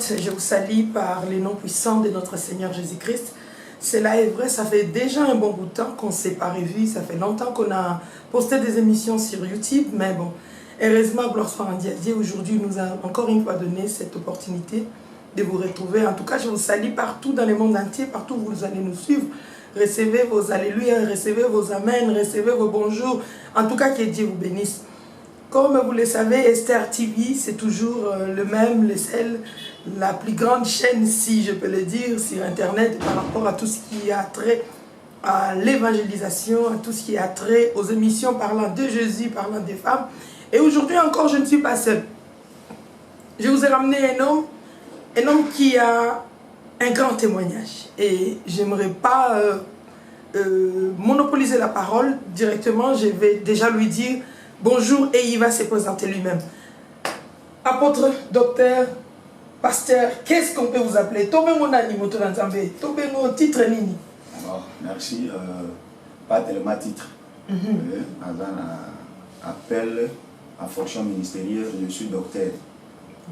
internautes, je vous salue par les noms puissants de notre Seigneur Jésus-Christ. Cela est vrai, ça fait déjà un bon bout de temps qu'on ne s'est pas revus, ça fait longtemps qu'on a posté des émissions sur YouTube, mais bon, heureusement, gloire soit rendue à Dieu, aujourd'hui nous a encore une fois donné cette opportunité de vous retrouver. En tout cas, je vous salue partout dans le monde entier, partout où vous allez nous suivre. Recevez vos alléluia, recevez vos amen, recevez vos bonjours. En tout cas, que Dieu vous bénisse. Comme vous le savez, Esther TV, c'est toujours le même, la plus grande chaîne, si je peux le dire, sur Internet par rapport à tout ce qui a trait à l'évangélisation, à tout ce qui a trait aux émissions parlant de Jésus, parlant des femmes. Et aujourd'hui encore, je ne suis pas seule. Je vous ai ramené un homme qui a un grand témoignage. Et j'aimerais pas monopoliser la parole directement, je vais déjà lui dire bonjour et il va se présenter lui-même. Apôtre, docteur, pasteur, qu'est-ce qu'on peut vous appeler? Tobengo nani moto nzambe? Tobengo titre nini? Alors, merci. Pas tellement titre. Appel à fonction ministérielle, je suis docteur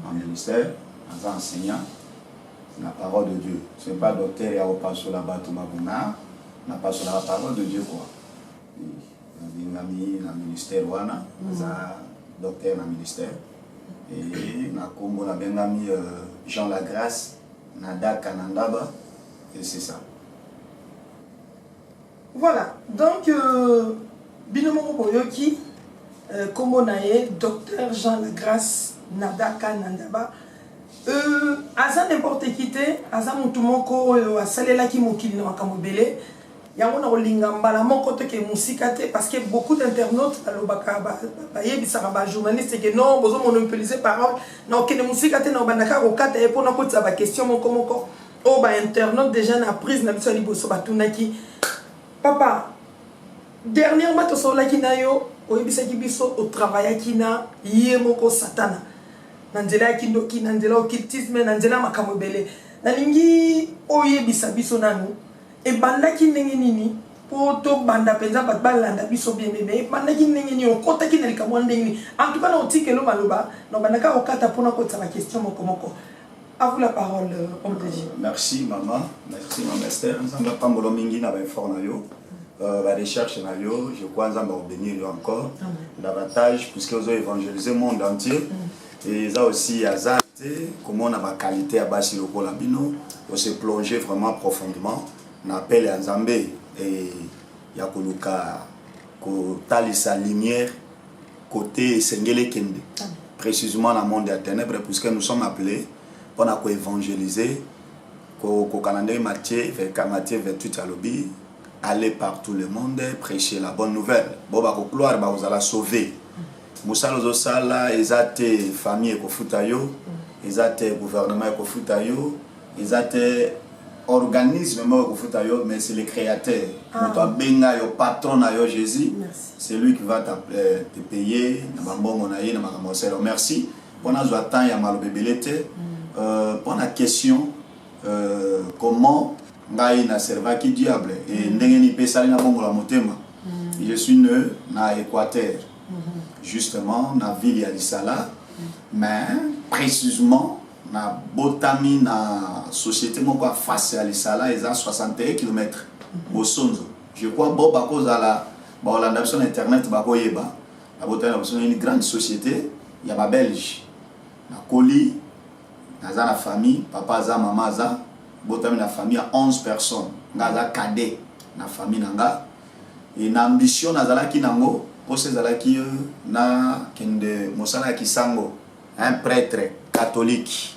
en ministère, enseignant. La parole de Dieu. Ce n'est pas docteur et à pas sur la bas n'a pas sur la parole de Dieu quoi. Dans le ministère wana, docteur dans le ministère. Et na Congo na bengami Jean Lagrasse, Nada Kanandaba, et c'est ça. Voilà, donc Binomo Boyoki, Congo nae, docteur Jean Lagrasse, Nada Kanandaba. Aza n'importe qui te, aza mutumoko asalela ki mokili na makamobele. Yango na kolinga mbala moko te ke musika te parce que beaucoup d'internautes alobaka ba yebisaka ba journaliste que non bozo monopoliser parole na okene musika te na bandaka ko kata e pona kotsa ba question moko o ba internaute déjà na prise na biso liboso batunaki papa dernièrement to sola ki na yo oyebisaki biso au travail ki na ye moko satana nanzela kindoki nanzela occultisme nanzela makamobele nalingi oyebisa biso nanu e bandaki ndenge nini po to banda penza bat balanda biso bien bébé bandaki ndenge nini okotaki na likamwa ndenge nini en tout cas na otikelo maloba no bandaka okata pona kotsa la question moko à vous la parole homme de Dieu. Merci maman Esther nzamba pambolo mingi na ba effort na yo la recherche na yo je crois nzamba obéir encore davantage puisque vous avez évangélisé le monde entier et ça aussi azate comment on a ma qualité à basi loko la bino on s'est plongé vraiment profondément n'appelle à Nzambé et yakoluka ko talisa lumière côté Sengele Kende précisément dans le monde des ténèbres puisque nous sommes appelés pour évangéliser ko Canada Matthieu 28 à lobby aller partout le monde prêcher la bonne nouvelle boba ko gloire ba vous allez sauver musalo zo sala ezate famille ko futayo ezate gouvernement ko futayo ezate organisme mais c'est le créateur. Toi benga yo patron na yo Jésus. C'est lui qui va te payer na mbongo na ye na makamoselo. Merci. Pona zo temps ya malobebelete. Pour la question comment ngai na serva ki diable et ndenge ni pesali na bongo la motema. Je suis né na Équateur. Justement na ville ya Lisala mais précisément na botami na société moko face à Lisala ils ont 61 km bosonzo je crois bon bako zala ba olanda sur internet bako yeba na botami na une grande société ya ba belge na koli na za na famille papa za mama za botami na famille à 11 personnes ngaza cadet na famille nanga et na ambition nazala ki nango pose zala ki na kende mosala kisango un prêtre catholique.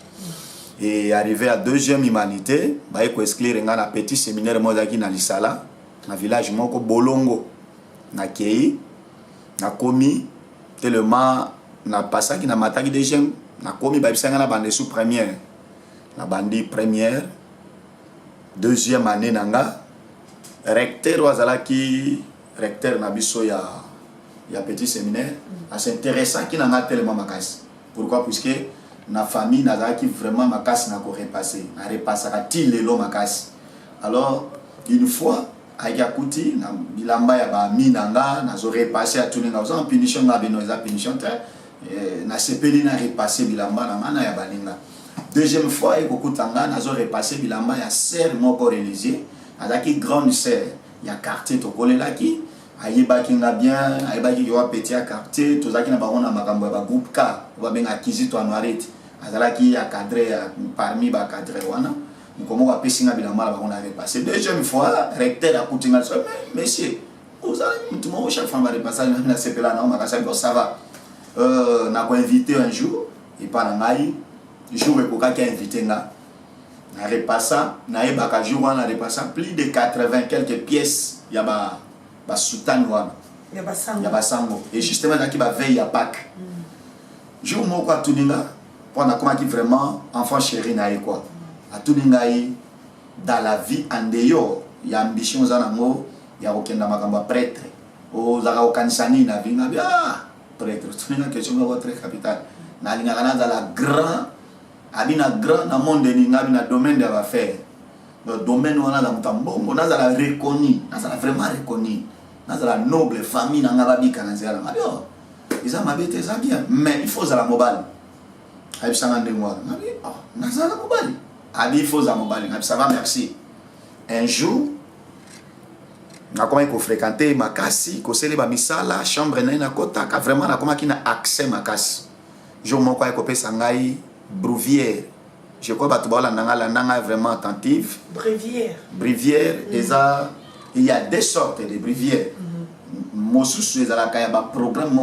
Et arrivé à deuxième humanité, bah il faut exclure un petit séminaire moi qui na Lisala, na village moko Bolongo, na Kei, na komi tellement na passaki na mataki deuxième, na komi bah bisanga na bande sous première, na bandi première, deuxième année nanga, recteur wazalaki recteur na biso ya petit séminaire, c'est intéressant qui n'a tellement makasi. Pourquoi? Puisque na famille n'a qui vraiment ma casse n'a pas repassé na repassera til le makasi alors une fois ayakuti na bilamba ya ba minanga na zo repasser à tout na en punition na beno za punition na sepeli na repasser bilamba na mana ya baninga Deuxième fois, il a repassé bilamba, il y a serre moko religieux, il y a grande serre, il y a quartier to collé là qui, il y a bien, il y a petit quartier, tout ça qui n'a pas un groupe K, on va bien acquérir toi noirite, il y a cadré parmi les cadrés wana, comme on va passer bilamba, on a repassé. Deuxième fois, recteur a coûté mal, mais monsieur, vous allez tout le monde chaque fois va repasser la CP là, non, ça va. On a invité un jour, il parle en aïe. Jour où il a invité là, on a repassé, on a repassé plus de 80 quelques pièces, il y a des soutane, il y a des sango. Et justement, il y a veille à Pâques. Jour où on a tout dit là, on a commencé vraiment enfant chéri na quoi. A tout dit là, dans la vie en dehors, il y a ambition dans l'amour, il y a aucun d'amagambo prêtre. Aux Araokanisani na vie, prêtre. Tout dit là question de votre capital. Na lingana dans la grande abina grand na monde ni na domaine de affaires. Le domaine on a dans tambongo, on a la reconnu, on a vraiment reconnu. On a la noble famille na ngababi kanazela. Mabio. Ils ont mabité ça bien, mais il faut za la mobile. Abi sanga ndengwa. Mabi, na za la mobile. Abi il faut za mobile. Abi ça va merci. Un jour na comment il faut fréquenter makasi, ko célébrer misala, chambre na kota, ka vraiment na comment qui na accès makasi. Jour mon quoi ko pesa ngai Brouvière. Je crois que la nanga est vraiment attentive. Brévière. Brévière, il y a des sortes de brévières. Mosus, il y a un programme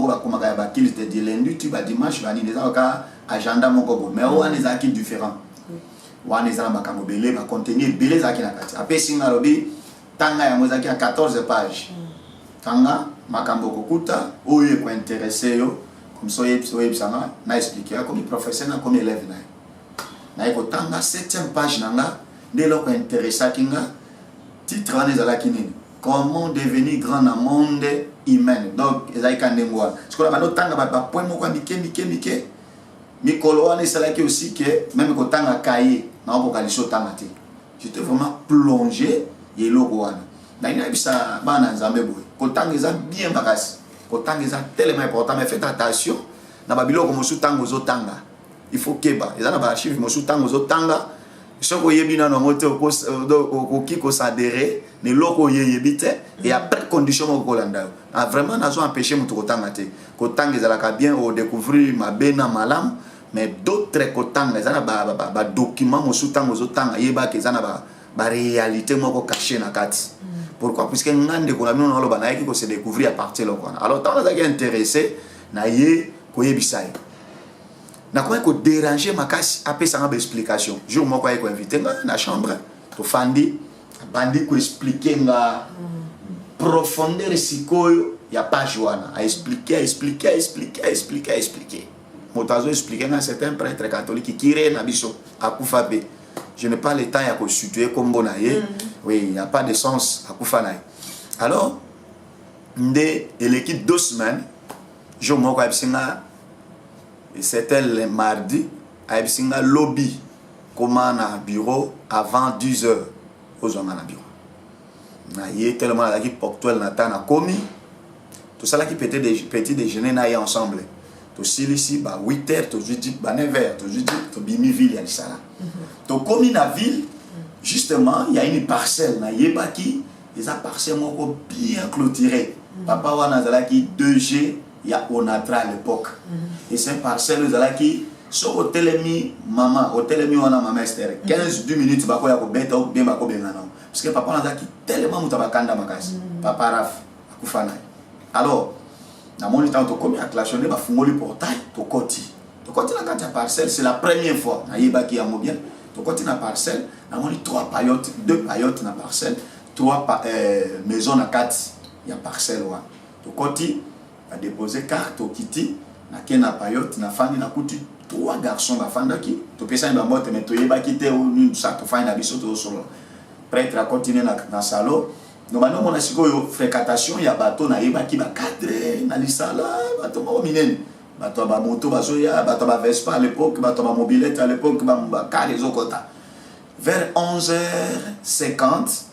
qui est de lundi, tu vas dimanche, il y a un agenda, mais il y a des différents. Il y a des contenus, il y a des après, si on a 14 pages. Tanga, makambo kokuta, oye ko intéressé yo. Comme ça, je vais expliquer comme professeur, comme élève. Je vais tanga 7e page, dès lors que intéressé, titre comment devenir grand dans le monde humain. Donc, il y a des gens qui ont tanga point mike. Mikolo c'est aussi que même quand tanga cahier, j'étais vraiment plongé et l'eau. Il y a des gens qui ont bien bagage. Autant que ça tellement important, mais faites attention. Na babilo comme sous-tango zotanga. Il faut que ba. Ils ont ba archive mo sous-tango zotanga. So ko yebina no moto ko kiko s'adhérer, ne loko yebite et après condition mo kolanda. A vraiment nazo empêcher mutu kotanga te. Kotanga za la bien au découvrir ma bena malam, mais d'autres kotanga za ba document mo sous-tango zotanga yeba ke za na ba réalité mo ko cacher na kati. Pourquoi? Puisque nous avons se découvrir à partir de là. Alors, quand on est intéressé, nous avons déranger ma casse après ça une explication. Jour moi quoi invité dans la chambre, to fandi, bandi ko expliquer nga profondeur sikoyo ya page wana, a expliquer. Motazo expliquer na certains prêtres catholiques qui ré na biso akufabe. Je n'ai pas le temps à constituer comme bonaye. Oui, il n'y a pas de sens à Koufanaï. Alors, l'équipe 2 semaines, je me suis dit, c'était le mardi, à lobby, comme un bureau, avant 10 h aux hommes à bureau. Il y a tellement d'équipe ponctuelle dans la commis. Tout ça qui petit déjeuner ensemble. Tout ici, 8 h, tout 9 h, tout bimi-ville, il y a ça là. Tout commis dans la ville, justement, il y a une parcelle, il y a une parcelle bien clôturée. Papa wana qui 2G, il y a Onatra à l'époque. Et c'est une parcelle qui sur hôtel maman, hôtel wana maman Esther. 15-10 minutes bako ya ko beta ou bien bako bengana. Parce que papa wana qui tellement mutabakanda makasi. Papa Raf akufana. Alors, na mon temps to commis à clashonner ba fungoli portail to koti. To koti na kati parcelle, c'est la première fois na yeba ki ya mo bien. To koti na parcelle, na moni 3 paillotes, 2 paillotes na parcelle, 3 maisons na kati ya parcelle wa. To koti a déposé carte au kiti na kena paillote na fandi na kuti 3 garçons ba fandaki. To pesa ba moto mais to yeba ki te ou ça to fandi na biso to solo. Prêtre a continué na salon. No bano mona sikoyo fréquentation ya bateau na yeba ki ba cadre na lisala bateau mo minene. Bateau ba moto bazoya, bateau ba Vespa à l'époque, bateau ba mobilette à l'époque, ba car les okota. Vers 11h50,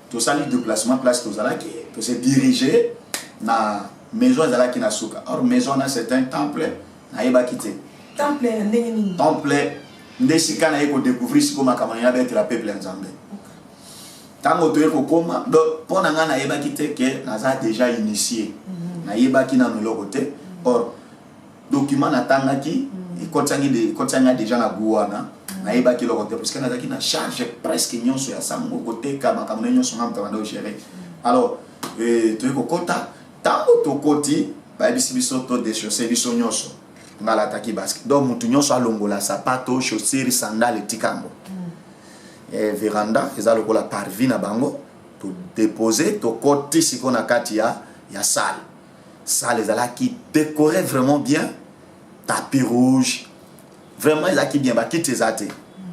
tout ça les déplacement place tout ça qui peut se diriger na maison zala ki na suka. Or maison na c'est un temple na yeba kité. Temple ndengeni. Temple ndesika na yeko découvrir siko makamana ya être la peuple nzambe tango to yeko koma donc pona nga na yeba kite ke naza déjà initié na yeba ki na meloko te or document na tangaki ikotanga déjà na guana na yeba ki loko te parce que na zaki na charge presque nyonso ya sango côté ka makamana nyonso ngam tawanda o gérer alors to yeko kota tango to koti ba biso to de chaussée biso nyonso ngala taki basket donc mutu nyonso alongola sapato chaussures sandales tikango véranda eza lokola parvis na bango to déposer to koti sikona kati ya salle ezalaki décoré vraiment bien tapis rouge vraiment ezalaki bien bakiti ezate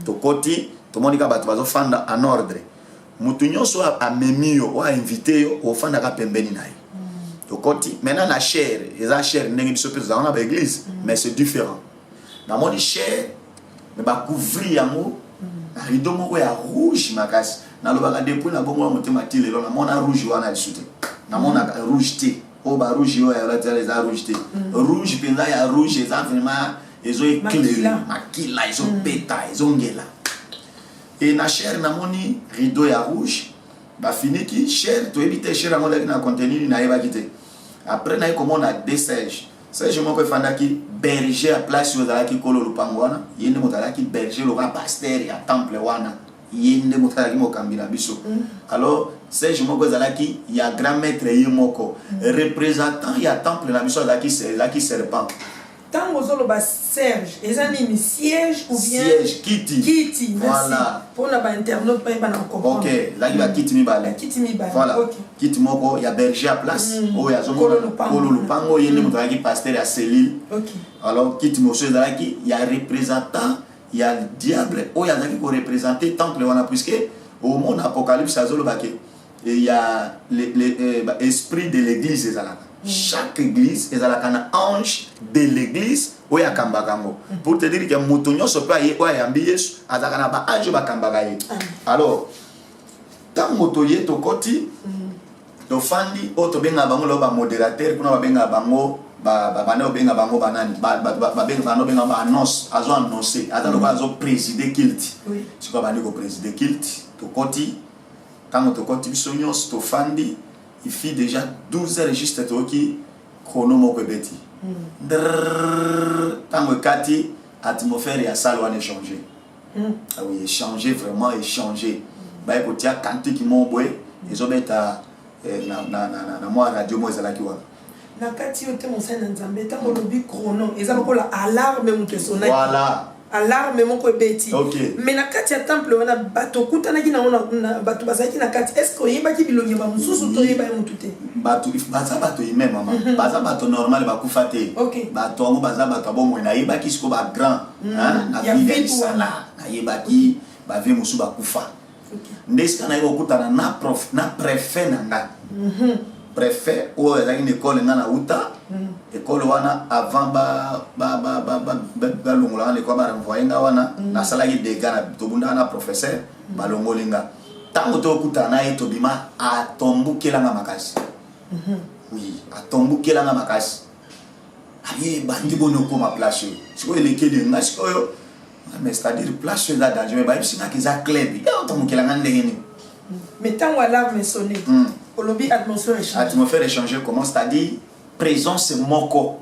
to koti to monika bato bazofanda en ordre mutu nyonso amemi yo o invité yo ofanda ka pembeni na ye to koti maintenant la chair eza chair ndenge biso pe tozalaka na ba église mais c'est différent na moni chair mais ba couvrir yango na rideau moko ya rouge makasi na lobaka depuis na bongo motema ti lelo na mona rouge wana lisute na mona rouge te o ba rouge yo ya la eza rouge te rouge penza ya rouge eza vraiment ezo éclairer makila ezo peta ezo ngela et na chair na moni rideau ya rouge ba finiki chair to éviter chair ngo na contenu na eba kité après na komona des Serge moko fandaki berger à place yo dalaki kolo lupango wana yende motalaki berger lo pasteur ya temple wana yende motalaki mokambina biso alors Serge moko zalaki ya grand maître yemoko représentant ya temple na biso dalaki serpent tango zolo ba Serge ezani siège ou bien siège kiti voilà pour la ba internaute pas na comprendre OK là il va kiti mi bale voilà OK kiti moko ya berger à place o ya zomo kolo lupango yende motalaki pasteur ya Céline OK alors kiti monsieur zalaki ya représentant ya diable o ya zaki ko représenter temple wana puisque au monde apocalypse azolo baké et il y a l'esprit de l'église ezalaka chaque église ezalaka na ange de l'église oya kambakango pour te dire que mutu nyonso pe aye oya yambi Yesu azalaka na ba ange bakambaka ye alors tango toye tokoti tofandi o tobenga bango lo ba modérateur kuna babenga bango bana obenga bango banani babenga bana obenga ba annonce azo annoncer azalo azo présider culte siko bandi ko présider culte tokoti tango tokoti biso nyonso tofandi il fit déjà 12 heures juste toki chrono moko beti tango kati atmosphère ya salle wana échanger ah oui échanger vraiment échanger ba ekotia kanti mo boye ezobeta na moi radio mo ezalaki wana na kati yote mosana nzambe tango lobi chrono ezalokola alarme mutu sonaki voilà alarme moko ebeti okay. Mais na kati ya temple wana bato kutanaki na bato bazaki na kati est-ce que oyebaki bilongi ba mususu to yeba mutu te bato baza bato ime mama baza bato normal bakufa te bato ngo baza bato bomo na yebaki siko ba grand na vie sala na yebaki ba vie musu bakufa ndeska na yebo kutana na préfet na nga préfet ou ezaki école ngana uta école wana avant ba longola l'école ba renvoyer nga wana na sala ki dégâts to bunda na professeur ba longolinga tango to kutana eto bima atombukela nga makasi oui atombukela nga makasi aye bandi bono ko ma place siko elekeli nga siko yo mais c'est-à-dire place là danger ba bisinga ki za club yo tombukela nga ndengeni mais tango alarme sonné atmosphère échangée comment c'est-à-dire présence moko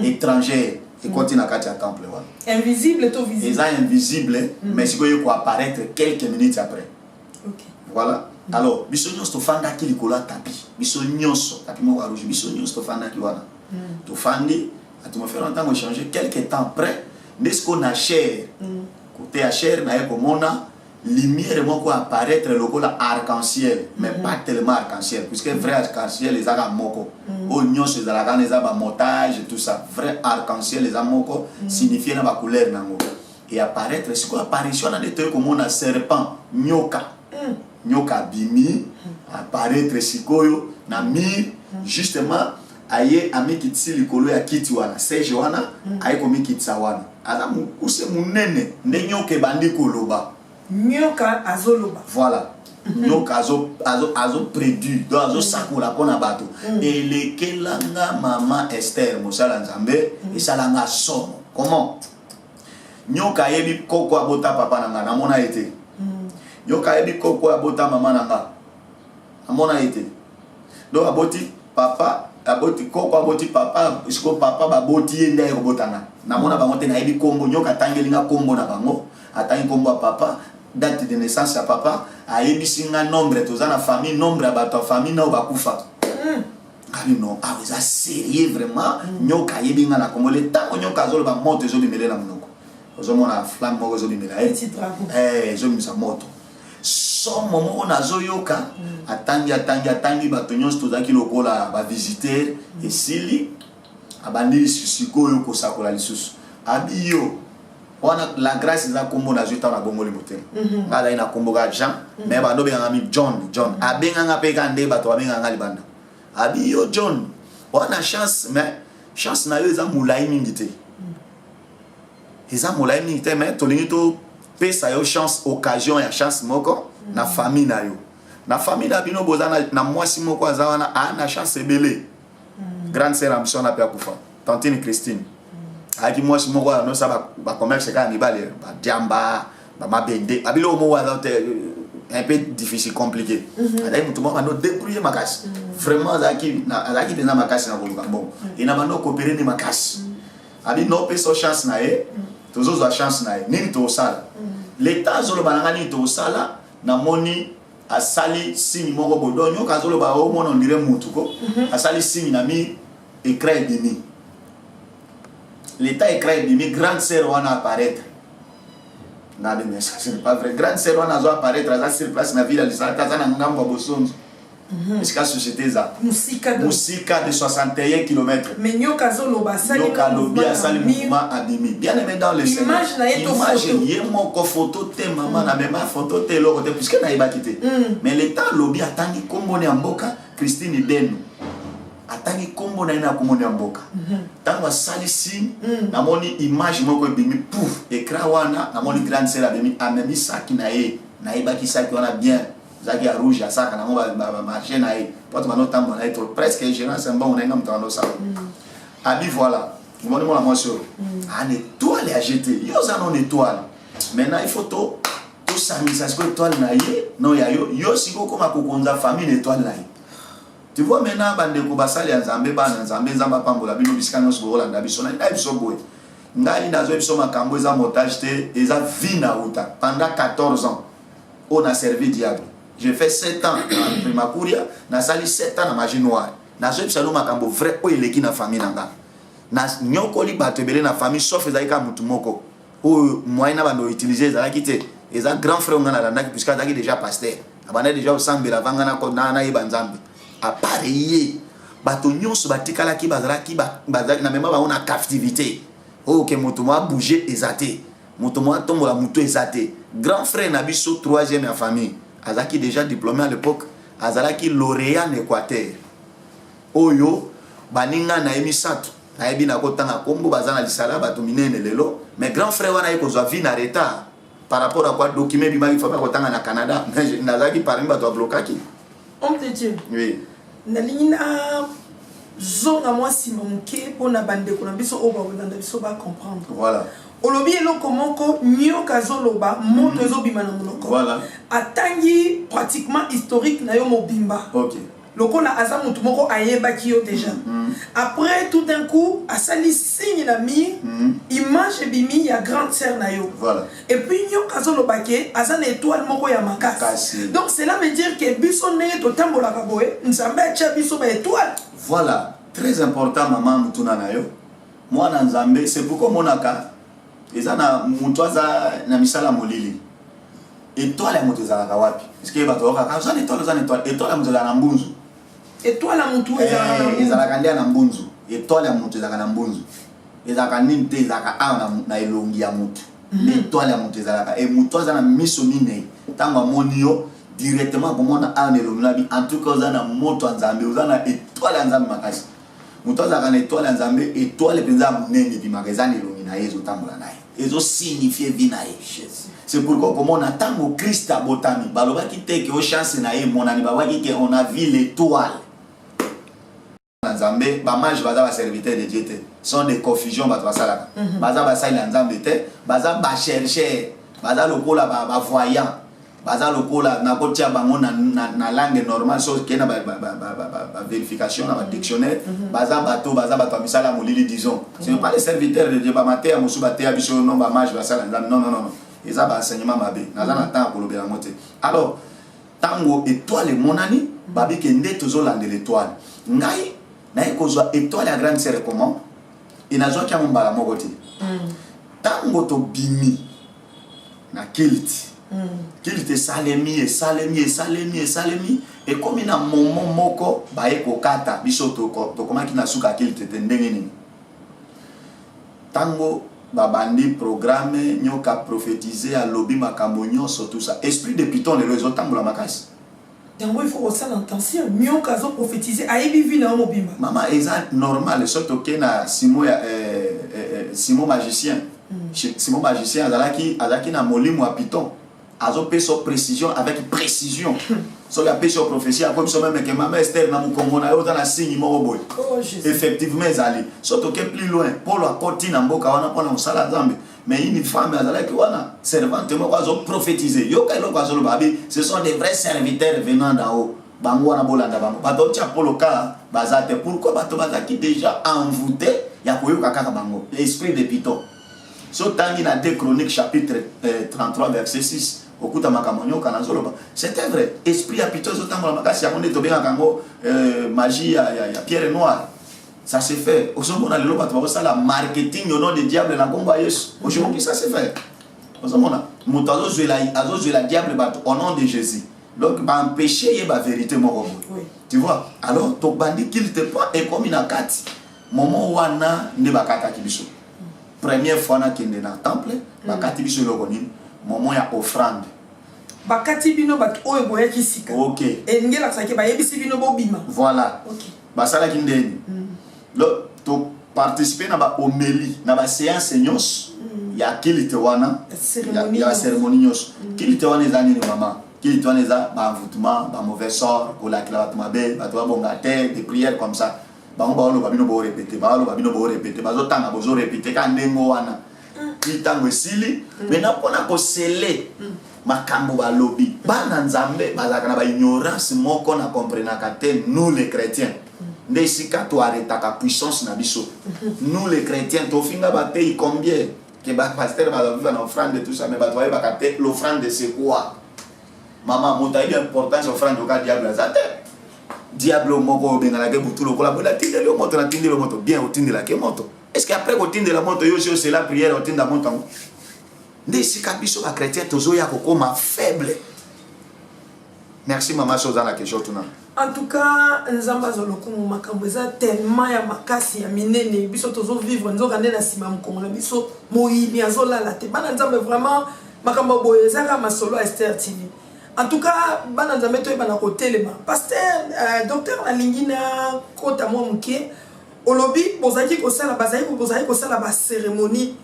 étrangère et continue à kati ya temple wana invisible to visible ils sont invisibles mais si ko apparaître quelques minutes après voilà alors biso nyonso tofanda ki likola tapis biso nyonso tapis moko rouge biso nyonso tofanda ki wana tofandi atmosphère en temps échangé quelques temps après nesco na chair côté ya chair na ekomona lumière moko apparaître lokola arc-en-ciel mais pas tellement arc-en-ciel puisque vrai arc-en-ciel les aga moko o nyonso ezalaka na ba montage tout ça vrai arc-en-ciel les amoko signifie na ba couleur nango et apparaître siko apparition na de komona serpent nyoka bimi apparaître sikoyo na mir justement aye amikitsi likolo ya kiti wana Serge wana aye komikitsa wana ala mukuse munene nde nyoka bandi koloba nyoka azoloba voilà nyoka azo prédu do azo sakola pona bato elekelanga mama Esther mosala nzambe esalanga somo comment nyoka yebi koko abota papa nanga namona été nyoka yebi koko abota mama nanga namona été donc aboti papa aboti koko aboti papa isko papa baboti yende robotanga namona bango te na yebi kombo nyoka tangelinga kombo na bango atangi kombo papa date de naissance ya papa ayebi singa nombre tozana famille nombre abato famille na bakufa ali non ah ça sérieux vraiment nyoka yebi nga na kombo le tango nyoka zolo ba moto zo bimelela munoko ozomona flamme moko zo bimela zo bimisa moto somo moko nazo yoka atangi bato nyonso tozaki lokola ba visiteur esili abandi sikoyo kosakola lisusu abiyo wana la grâce za kombo na zuta na bomoli motel ngala ina kombo ga Jean mais bando benga mi John abenga nga pe kande bato abenga nga libanda abiyo John wana chance mais chance na yo eza mulai mingi te eza mulai mingi te mais tolingi to pesa yo chance occasion ya chance moko na famille na yo na famille na bino bozana na mwasi moko azawana ana chance ebele grande sœur ambition na pe akufa tantine Christine aki mwasi moko no sa ba commerce ka ni bale ba diamba ba mabende abilo mo wa un peu difficile compliqué adai mutu mo no débrouiller makasi vraiment zaki na makasi na boluka bon ina bano coopérer ni makasi abi no peso chance na e tozo za chance na e nini to sala l'état zolo bananga ni to sala na moni asali signe moko bodonyo kazolo ba o mona ndire mutu ko asali signe na mi écran demi l'état écran demi grande sœur wana apparaître na de mais c'est pas vrai grande sœur wana zo apparaître à sur place na ville à l'isaka za na ngambo bosonzo est-ce que société za musika de 61 km mais nyoka zolo basali nyoka lobi asali mouvement abimi bien aimé dans le image na yeto photo yé moko photo te maman na même photo te loko te puisque na yeba kité mais l'état lobi atangi kombo ne mboka Christine Denu atangi kombo na ina kombo ne mboka tango asali signe na moni image moko ebimi pouf écran wana na moni grande sœur abimi amemi saki na ye na yeba ki saki wana bien zaki ya rouge asaka na mo ba marché na ye porte mano tambo na être presque gérance en bon on a ngam tando ça abi voilà mon la motion en étoile à jeter yo ça non étoile maintenant il faut tout ça mis ça que étoile na ye non ya yo siko comme akokonza famille étoile na ye tu vois maintenant bande ko basali ya nzambe bana nzambe nzamba pambola bino bisikano so Rolanda biso na biso boy ngai nazo biso makambo eza montage te eza vie na uta pendant 14 ans on a servi diable. J'ai fait 7 ans en Primacuria, na sali 7 ans na magie noire. Na zo bisalo makambo vrai o eleki na famille nanga. Na nyokoli batebele na famille sauf ezalika mutu moko. O moyen na bando utiliser ezalaki te. Eza grand frère ngana landaki puisque azaki déjà pasteur. Abana déjà osambela vanga na ko na yeba nzambe. Appareillé bato nyonso batikala ki bazalaki bazaki na mema ba ona captivité. O ke mutu mo bouger ezate. Mutu mo tombola mutu ezate. Grand frère na biso 3e en famille. Azaki déjà diplômé à l'époque, azalaki lauréat en Équateur. Oyo baninga na emisatu, na ebi na kotanga kombo bazana lisala bato minene lelo, mais grand frère wana yeko zwa vie na retard par rapport à quoi document bima il faut pas kotanga na Canada, mais nazaki parmi bato blokaki. Homme de Dieu. Oui. Na lingina zonga moi simonke pona bande ko na biso o ba Rolanda biso ba comprendre. Voilà. Olobi eloko moko nyoka zoloba moto ezobima na monoko. Voilà. Atangi pratiquement historique na yo mobimba. OK. Lokola aza mutu moko ayeba ki yo déjà. Après tout d'un coup asali signe na mi image bimi ya grande sœur na yo. Voilà. Et puis nyoka zoloba ke aza na étoile moko ya makasi. Donc cela veut dire que biso ne to tambola ka boye nzambe acha biso ba étoile. Voilà, très important maman mutuna na yo. Moi na nzambe c'est pourquoi monaka eza na mutu aza na misala molili étoile ya mutu ezalaka wapi parce que bato okaka za étoile ya mutu ezalaka na mbunzu étoile ya mutu ezalaka ndia na mbunzu étoile ya mutu ezalaka na mbunzu ezalaka nini te ezalaka awa na elongi ya mutu étoile ya mutu ezalaka e mutu aza na miso minei ntango amoni yo directement komona awa na elongi na bi en tout cas oza na moto ya nzambe oza na étoile ya nzambe makasi mutu azalaka na étoile ya nzambe étoile mpenza ya monene ebimaka eza na elongi na ye ezotambola na ye ezo signifier vie na ye. C'est pourquoi comme on attend au Christ à botami balobaki te que au chance na ye monani babaki que on a vu l'étoile Nzambe, mage baza ba serviteur de Dieu te. Sont des confusions ba salaka. Baza ba sai Nzambe te, baza ba chercher, baza lokola ba voyant. Baza lokola na kotia bango na langue normale so ke na ba vérification na ba dictionnaire. Baza bato misala molili disons. Ce n'est pas les serviteurs de Dieu ba maté a musu ba te abiso non ba mage ba sala Nzambe. Non. Ils ont un enseignement mabé. Nous avons un temps pour le monter. Alors, tango étoile monani, babi kende toujours l'an de l'étoile. Ngai, naïe kozwa étoile à grande sœur comment? Et n'a pas mon bala mogoti. Tango to bimi na kiliti. Kiliti salemi. Et comme il a moment moko bae kokata bisoto to comment qui na suka kiliti tendengeni. Tango babandi programme nyoka prophétiser à lobby makambo nyonso tout ça esprit de python les autres tambola makasi donc il faut ça l'intention nyoka zo prophétiser a ebivi na mobimba mama eza normal surtout que na Simon magicien Simon magicien azaki na molimo à python azo peso précision avec précision so ya peso prophétie comme ça même que maman Esther na mukongo na yo na signe moko boy effectivement ezali surtout que plus loin Paul a porté na mboka wana pona musala Nzambe mais une femme azalaki wana servante moko azo prophétiser yo ka eloko azo lobabi ce sont des vrais serviteurs venant d'en haut bango wana bolanda bango bato tia poloka bazate pourquoi bato bazaki déjà envoûté ya koyoka kaka bango l'esprit de python so tangi na 2 Chroniques chapitre 33 verset 6 okuta makamonyo kana zoloba c'était vrai esprit à python zo tango la makasi ya monde to bien kango magie ya pierre noire ça se fait osomona lelo bato ba sala marketing au nom de diable na komba Yesu aujourd'hui ça se fait osomona moto azo la diable bato au nom de Jésus donc ba empêcher ye ba vérité moko tu vois alors to bandi qu'il te prend et comme il a kati moment wana ne bakata kibiso première fois na kende na temple bakati biso loko nini moment ya offrande bakati bino bat oyo boya kisika OK et ngela saki ba yebisi bino bobima voilà OK basala kindeni lo to participer na ba homélie na ba séance nyos ya kilite wana ya cérémonie nyos kilite wana ezani ni mama kilite wana eza ba envoûtement ba mauvais sort ko la clavat mabe ba to bonga terre des prières comme ça bango ba lo babino bo répéter bazo tanga bozo répéter ka ndengo wana itango esili mais na pona ko sceller makambo ba lobi bana Nzambe bazaka na ba ignorance moko na comprenaka te nous les chrétiens ndesika to arrêta ka puissance na biso nous les chrétiens to finga ba paye combien que ba pasteur ba vivre en offrande tout ça mais ba toyer ba capter l'offrande c'est quoi maman monta bien importance offrande au cas diable azate diable moko bengala ke butu lokola bola tindele moto na tindele moto bien otindela ke moto est-ce que après otindela moto yo c'est la prière otinda moto ndesika biso ba chrétien tozo ya kokoma faible. Merci maman Soza la question tuna. En tout cas, nzamba zolokumu makambo eza tellement ya makasi ya minene biso tozo vivre nzokande na sima mkongo na biso moyibi azolala te bana nzambe vraiment makambo boye ezaka masolo à Esther TV. En tout cas, bana nzambe to bana ko telema pasteur docteur Alingina kota mo muke olobi bozaki ko sala ba cérémonie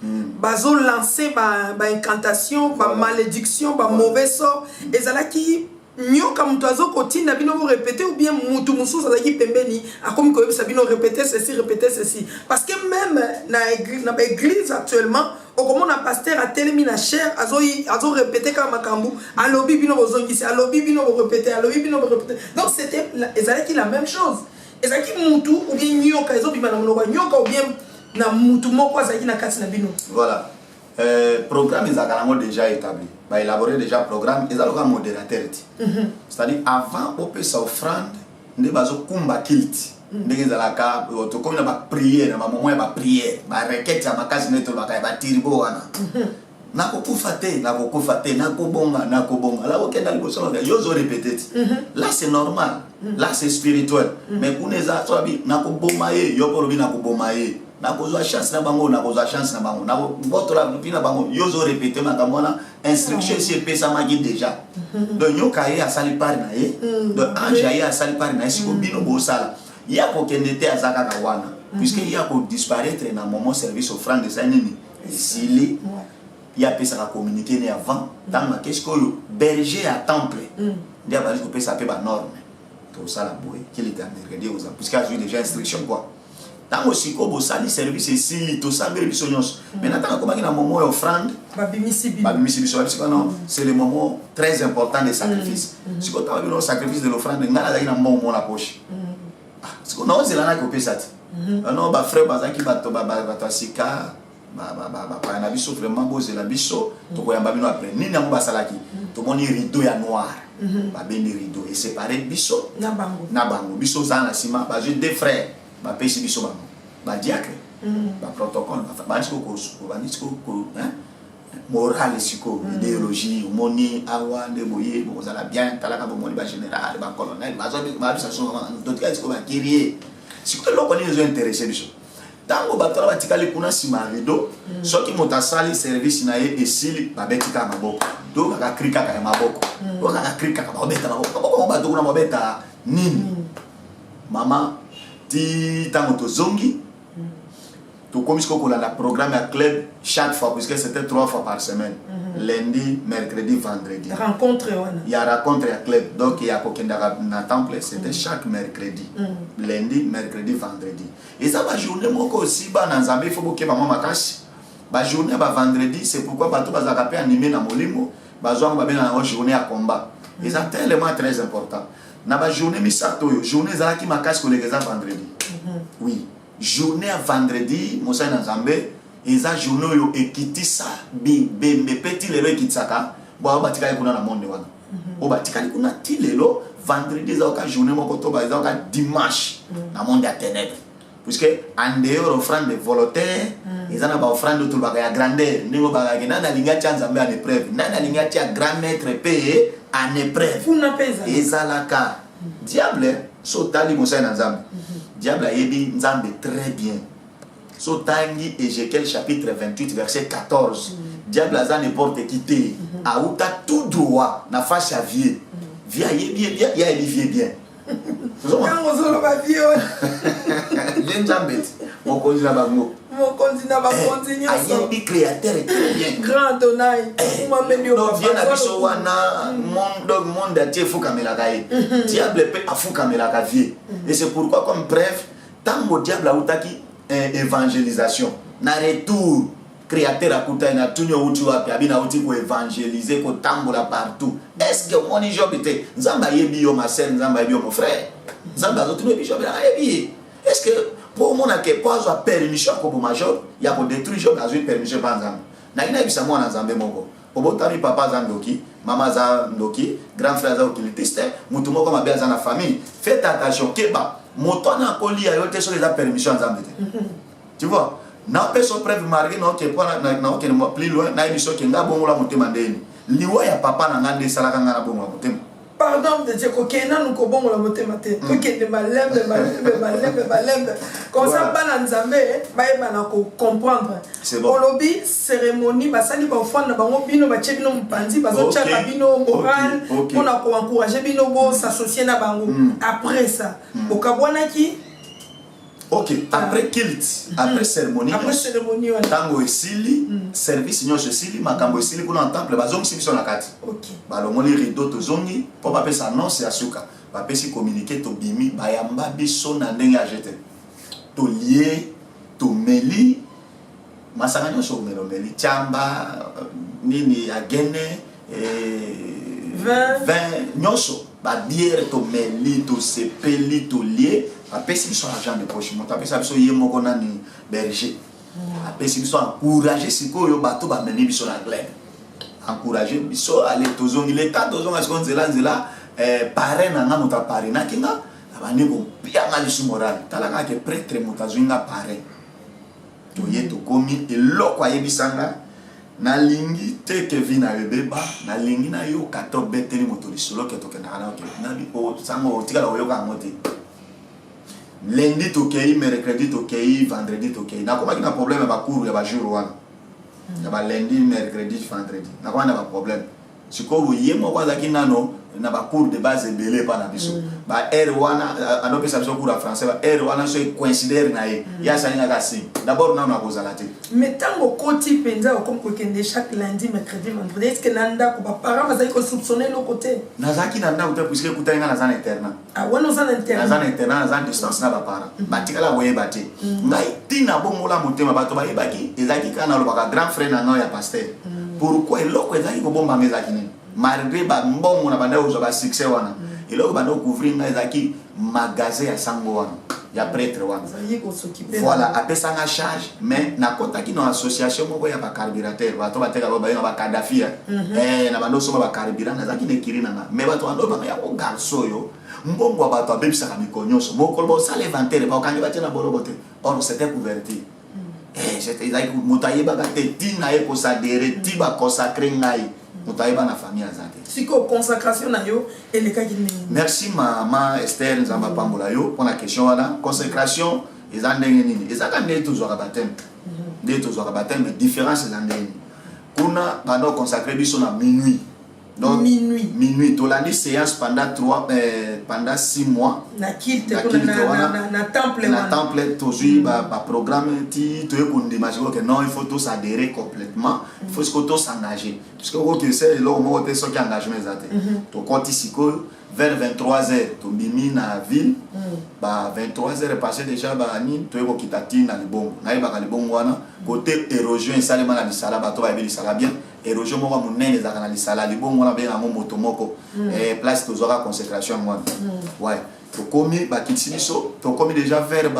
bazo lancer ba incantation ba malédiction ba mauvais sort ezalaki nyoka mutu azo kotinda bino vous répéter ou bien mutu mususu azaki pembeni akomi ko yebisa bino répéter ceci parce que même na église actuellement okomona pasteur a telemi na chair azo répéter comme makambu alobi bino bozongisi alobi bino bo répéter donc c'était ezalaki la même chose ezalaki mutu ou bien nyoka ezobima na monoko nyoka ou bien na mutu moko azalaki na kati na bino voilà. Programme ils ont déjà établi. Bah élaborer déjà programme ils ont modérateur. C'est-à-dire avant on peut s'offrande ne bazo kumba kilti. Ndenge zalaka to comme na prière na moment ya prière ba requête ya makazi neto ba tiribo wana. Na kokufa te na kobonga la okenda liboso na yo zo répéter. Là c'est normal. Là c'est spirituel. Mais kuneza to bi na koboma ye yo ko lobi na koboma ye. Na kozwa chance na bango na boto la pina bango yozo répéter makamona instruction c'est pesa magi déjà donc nyoka ye asali par na ye donc ange ye asali par na siko bino bo sala ya ko kendete azaka ka wana puisque ya ko disparaître na moment service offrande de sanini ici ya pesa ka communiquer ne avant tant qu'est-ce que berger à temple dia bali ko pesa pe ba norme tout ça la boue qu'il était mercredi aux parce qu'il y a déjà instruction quoi tant aussi que vous salez service ici tout ça biso nyos mais nataka comment qu'il y a un moment offrande c'est le moment très important des sacrifices si quand on a le sacrifice de l'offrande ngala daki na moment la poche parce que non c'est là que peut ça non ba frère bazaki bato sika ba na biso vraiment boze la biso to koyamba bino après nini yango basalaki to moni rideau ya noir ba bendi rideau et séparé biso na bango biso za na sima ba j'ai deux frères ba pesi biso bango ba diacre ba protocole ba ndiko ko hein moral siko idéologie moni awa de boye bozala bien talaka bo moni ba général ba colonel ba zo ba biso so to tika siko ba kirier siko lokko ni zo intéressé biso tango bato batikali kuna sima rideau soki motasali service na ye esili babetika maboko do kaka krika ka maboko do kaka krika ka babeta maboko ba do kuna mabeta nini mama ti tango to zongi to comme ce qu'on a la programme à club chaque fois puisque c'était 3 fois par semaine lundi mercredi vendredi rencontre il y a rencontre à club donc il y a kokenda na temple c'était chaque mercredi lundi mercredi vendredi et ça va journée moko aussi ba na nzambe il faut que maman makasi ba journée ba vendredi c'est pourquoi bato bazaka pe animé na molimo bazwa ba bena na journée à combat et ça tellement très important na ba journée misato yo journée za ki makasi ko legeza vendredi oui journée à vendredi mosa na nzambe eza journée yo ekitisa me petit lelo ekitsaka bo batika kuna na monde wana o batika kuna ti lelo vendredi za ka journée moko to ba za ka dimanche na monde à ténèbres puisque en dehors offrande volontaire eza na ba offrande to ba ya grandeur ningo ba ga na linga cha nzambe en épreuve na linga cha grand maître payé en épreuve funa pesa eza la ka diable so tali mosa na nzambe diable a yebi nzambe très bien so tangi Ézéchiel chapitre 28 verset 14 diable a n'importe qui te a uta tout droit na face à vie vie a yebi bien ya yebi bien quand on solo ba vie nzambe mon konzina bango continue ayebi créateur très bien grand tonai uma menio no bien na biso wana monde atier fuka melaka ye diable peut afuka melaka vie et c'est pourquoi comme preuve tango diable a utaki évangélisation na retour créateur akuta na tunyo uti wapi abina uti ko évangéliser ko tambola partout est-ce que mon job était nzamba yebi yo ma sœur nzamba yebi yo mon frère nzamba zo tunyo job na yebi est-ce que pour mon que pas a permission ko major ya ko détruire job azui permission pa nzamba na ina bisa mwana nzambe moko obotami papa za ndoki mama za ndoki grand frère za okilitiste mutu moko mabe za na famille faites attention keba moto na kolia yote so les permission nzambe tu vois na peso preuve marqué na ok pour na ok na plus loin na biso ke nga bongola motema ndeni liwa ya papa na ngande sala kanga na bongola motema pardon de dire que na nuko bongola motema te to ke de malembe comme ça bana nzambe ba na ko comprendre olobi cérémonie basali ba ofanda bango bino ba chebino mpanzi bazo chaka bino moral pour na ko encourager bino bo s'associer na bango après ça okabwana ki ok, après kilt, après cérémonie, tango esili, service nyonso esili, makambo esili kuna en temple, bazongi si biso na kati. Ok. Balongoli rideau to zongi, po ba pesa annonce ya suka, ba pesi communiquer to bimi, bayamba biso na ndenge ya jeter. To lié, to meli, masanga nyonso meli, chamba, nini agene, vin nyonso, ba bière to meli, to sepeli, to lié. Après si sont argent de poche monta après ça biso yemoko nani berger après si biso encourager siko yo bato ba mener biso na glade encourager biso aller tozongi l'état tozonga ce qu'on nzela parrain na ngata parrain na kinga abani ko pia ngali su moral talaka ke prêtre mutazunga parrain to yeto komi eloko ayebisanga na lingi te ke vina beba na lingi na yo kato beteli moto lisolo ke to kana na ke na bi o sango tika la yoka ngote lundi tokei mercredi tokei vendredi tokei na koma kina problème ba cours ya ba jour wana ya ba lundi mercredi vendredi na koma na ba problème siko yemo kwa zakina no na ba cours de base belé pa na biso ba wana anope sa biso cours français ba wana so considère na ye ya salinga kasi d'abord na kozala te mais tango koti penza comme ko kende chaque lundi mercredi vendredi est-ce que nanda ko ba parents bazali ko soupçonner le côté nazaki nanda ko puisque kutenga na zana internat wana zana internat na zana internat na zana distance na ba parents batikala boye bate ngai tina bongola motema bato ba yebaki ezaki kana lo baka grand frère na no ya pasteur pourquoi eloko ezaki ko bomba ngezaki ni malgré ba mbongo na banda ozo ba succès wana eloko banda couvrir na ezaki magasin ya sango wana ya prêtre wana voilà apesa nga charge mais na kota ki no association moko ya ba carburateur bato bateka ba ba Kadhafi na banda so ba carburant na zaki ne kirina na mais bato ando ba ya ko garçon yo mbongo bato abebisa ka mikonyoso moko bo sale inventaire ba kangi batena bolobote or c'était couverture j'étais like mutaye ba te tina e ko sadere ti ba consacrer ngai mutaye ba na famille azate siko consacration na yo eleka ki nini. Merci maman Esther nzamba pambola yo pour la question wana consécration ezandenge nini ezaka ne toujours baptême ne toujours baptême mais différence ezandenge kuna bando consacrer biso na minuit. Donc, minuit. Tolandi séance pendant 6 mois. Na kilte na temple. Na temple toujours ba programme ti to ekondimage que non il faut tous adhérer complètement. Il faut que tous s'engager. Parce que vous c'est là au moment où qui engagement exact. To compte ici vers 23h to bimi na ville. Ba 23h passé déjà ba ni to eko kitati na libongo. Na iba ka libongo wana côté érosion salema na lisala ba to ba beli sala bien. Érosion moko munene za kana lisala libongo na benga moto moko place to zora consécration moi ouais to komi ba kitiniso to komi déjà vers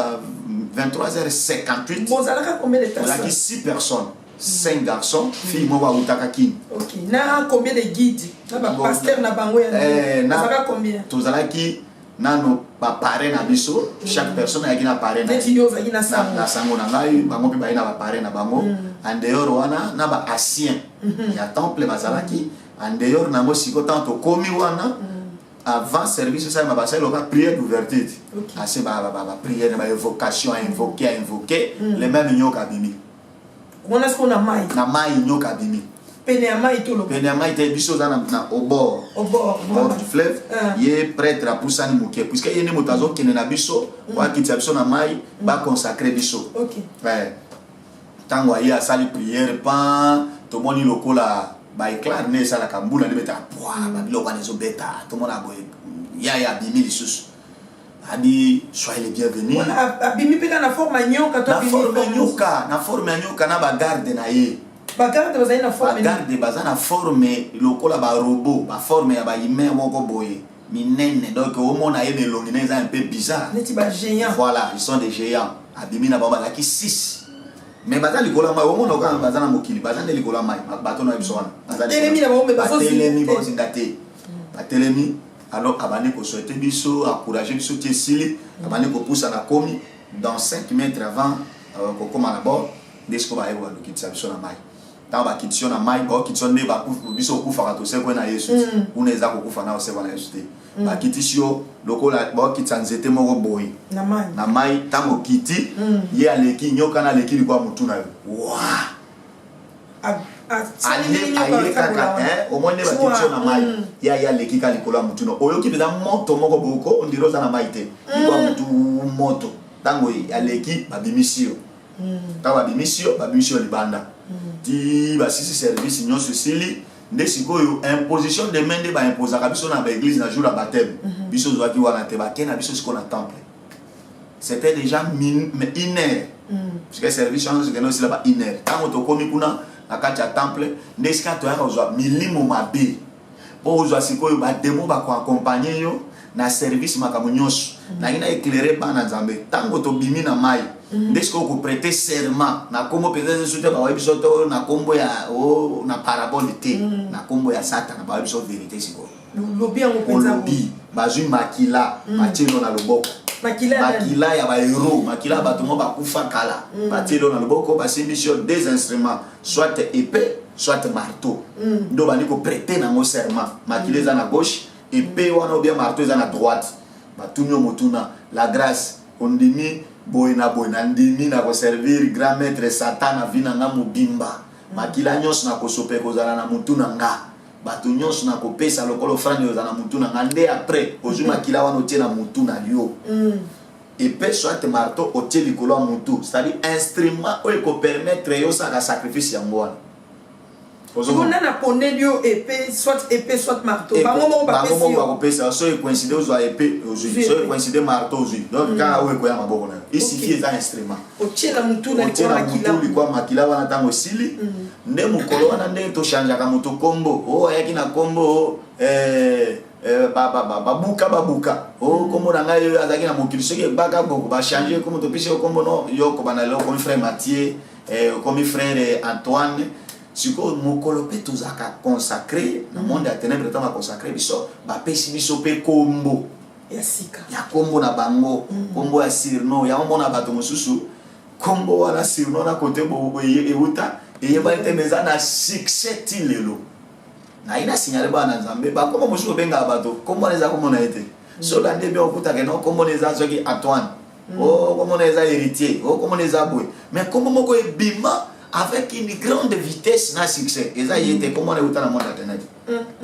23h58 bon ça a combien de personnes? On a 6 personnes 5 garçons filles moko utaka kin. OK na combien de guides na ba pasteur na bango ya na ça combien to zalaki nano ba parrain na biso chaque personne a gina parrain na sango na ngai bango pe ba ina ba parrain na bango en dehors wana na ba ancien ya temple bazalaki en dehors na mo siko tanto komi wana avant service ça ma ba c'est le prière d'ouverture assez ba prière ba évocation invoquer les mêmes nyoka bimi on a ce qu'on a mai na mai nyoka bimi Peneama était biso na au bord du fleuve yé prêtre à poussani muke puisque yene motazo kene na biso wa kitia biso na mai ba consacrer biso OK tango ya sali prière pa to moni lokola ba éclair ne sala kambula ne beta ba biloko ne zo beta to mona boy ya bimi lisusu abi soyez les bienvenus abimi peka na forme nyoka to na forme nyoka na ba garde na ye bagarde bazana forme bagarde bazana forme lokola ba robot ba forme ya ba humain moko boye minene donc au monde a une longueur un peu bizarre neti ba géant voilà ils sont des géants abimi na baba la ki 6 mais bazana likola mai au monde ka bazana mokili bazana likola mai bato na biso wana bazana telemi na bombe telemi bozi ngate ba telemi alors abane ko souhaiter biso encourager biso tie sili abane ko poussa na komi dans 5 mètres avant ko koma na bord desko ba ewa lo kitsa biso na mai ta ba kitso na mai ba kitso ne ba ku biso ku faka to se ko na Yesu uneza ko kufa na o se ba na Yesu te ba kitisio lokola ba kitsa nzete moko boy na mai tango kiti ye aleki nyoka na leki kwa mutu na yo wa ale kaka au moins ne ba kitso na mai ya leki ka likola mutu no oyo ki beza moto moko boko ondiroza na mai te kwa mutu moto tango aleki ba bimisio ta bimisio libanda ti ba sisi service nyonso sili nde sikoyo imposition de main de ba imposaka biso na ba église na jour à baptême biso zwaki wana te ba kena biso siko na temple c'était déjà une heure parce que service change que non c'est là une heure tant to komi kuna na kati ya temple nde sika to ya kozwa milimo mabe po ozwa sikoyo ba demo ba ko accompagner yo na service makambo nyonso na ina éclairer bana nzambe tango to bimi na mai ndesiko ko prêter serment na kombo peut-être soute ba biso to na kombo ya na parabole te na kombo ya Satan ba biso vérité siko lobi ngo penza lobi bazui makila matielo na loboko makila ya ba héros makila ba to mo ba kufa kala matielo na loboko ba simbisio des instruments soit épée soit marteau ndo ba niko prêter na mo serment makila za na gauche épée wana ou bien marteau za na droite ba tunyo motuna la grâce ondimi boina ndimi na ko servir grand maître Satan na vina nga mobimba makila nyos na ko sope ko zala na mutuna nga bato nyonso na kopesa lokolo frane oza na mutu na ngande après ozwi makila wana otie na mutu na yo epée soit marteau otie likolo ya mutu c'est-à-dire instrument oyo ekopermettre yo osaka sacrifice yango wana ozomona na ponelio épée soit marteau bango moko bapesa so coïncide ozwa épée ozwi so coïncide marteau ozwi donc kaka oyo ekoya maboko na yo isifie eza instrument otie na mutu na likolo makila wana ntango esili nde mokolo wana nde tochangeaka moto kombo o ayaki na kombo babuka kombo na ngai azalaki na mokili soki ebaka boko bachange kombo topesi yo kombo no yo kobana lelo okomi frère Mathieu okomi frère Antoine sikoyo mokolo mpe tozalaka consacré na monde ya ténèbre ntango baconsacré biso bapesi biso mpe kombo ya kombo na bango kombo ya sirno yango mona bato mosusu kombo wana sirno na kote euta eyebani te meza na succès ti lelo na ina signale bana nzambe bakombo mosusu obengaka bato kombo wana eza komona ete soki nde bien okutaka no kombo wana eza soki Antoine kombo wana eza héritier kombo wana eza boye mais kombo moko ebima avec une grande vitesse na succès eza yete kombo wana euta na monde internet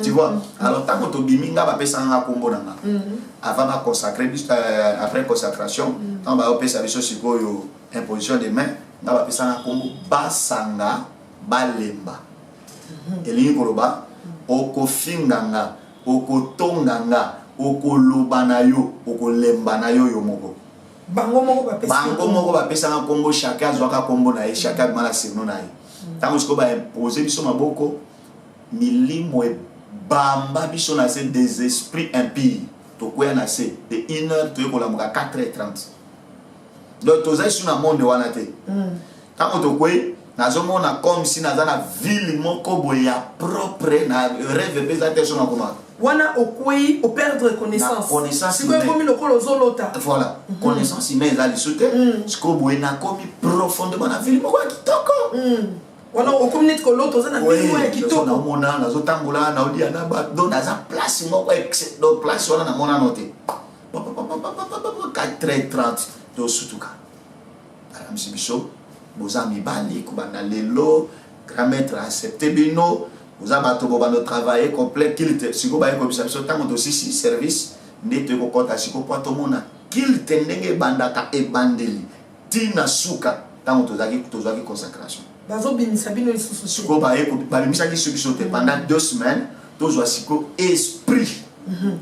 tu vois alors tant que bimi nga bapesanga kombo na nga avant ba consacrer après consacration tant ba opesa biso sikoyo imposition de main nga bapesanga kombo basanga balemba elingi koloba okofinganga okotonganga okoloba na yo okolemba na yo yo moko bango moko bapesanga kombo chacun azwaka kombo na ye chacun mala sirno na ye ntango sikoyo baimposer biso maboko milimo ebamba biso na se des esprits impies tokwea na se de 1h toyekolamuka 4h30 donc tozali su na monde wana te ntango tokwei nazomona comme si naza na ville moko boye ya propre na rêve mpe eza te so nakomaka wana okwei operdre connaissance sikoyo ekomi lokola ozolota voilà connaissance humaine eza lisu te sikoyo boye nakomi profondément na ville moko ya kitoko wana okomi neti kolota oza na ville moko ya kitoko naomona nazotambola naolia na bato donc naza place moko donc place wana namonano te 4h30 tosutuka alamisi biso boza mibali kobanda lelo grand maître accepté bino boza bato bobanda travailler complet kilte sikoyo bayekobisa biso ntango tosisi service nde toyekokɔta sikoyo mpo tomona kilte ndenge ebandaka ebandeli ntina suka ntango tozwaki consacration bazobimisa bino lisusu sikoyo babimisaki so biso te pendant 2 semaines tozwa sikoyo esprit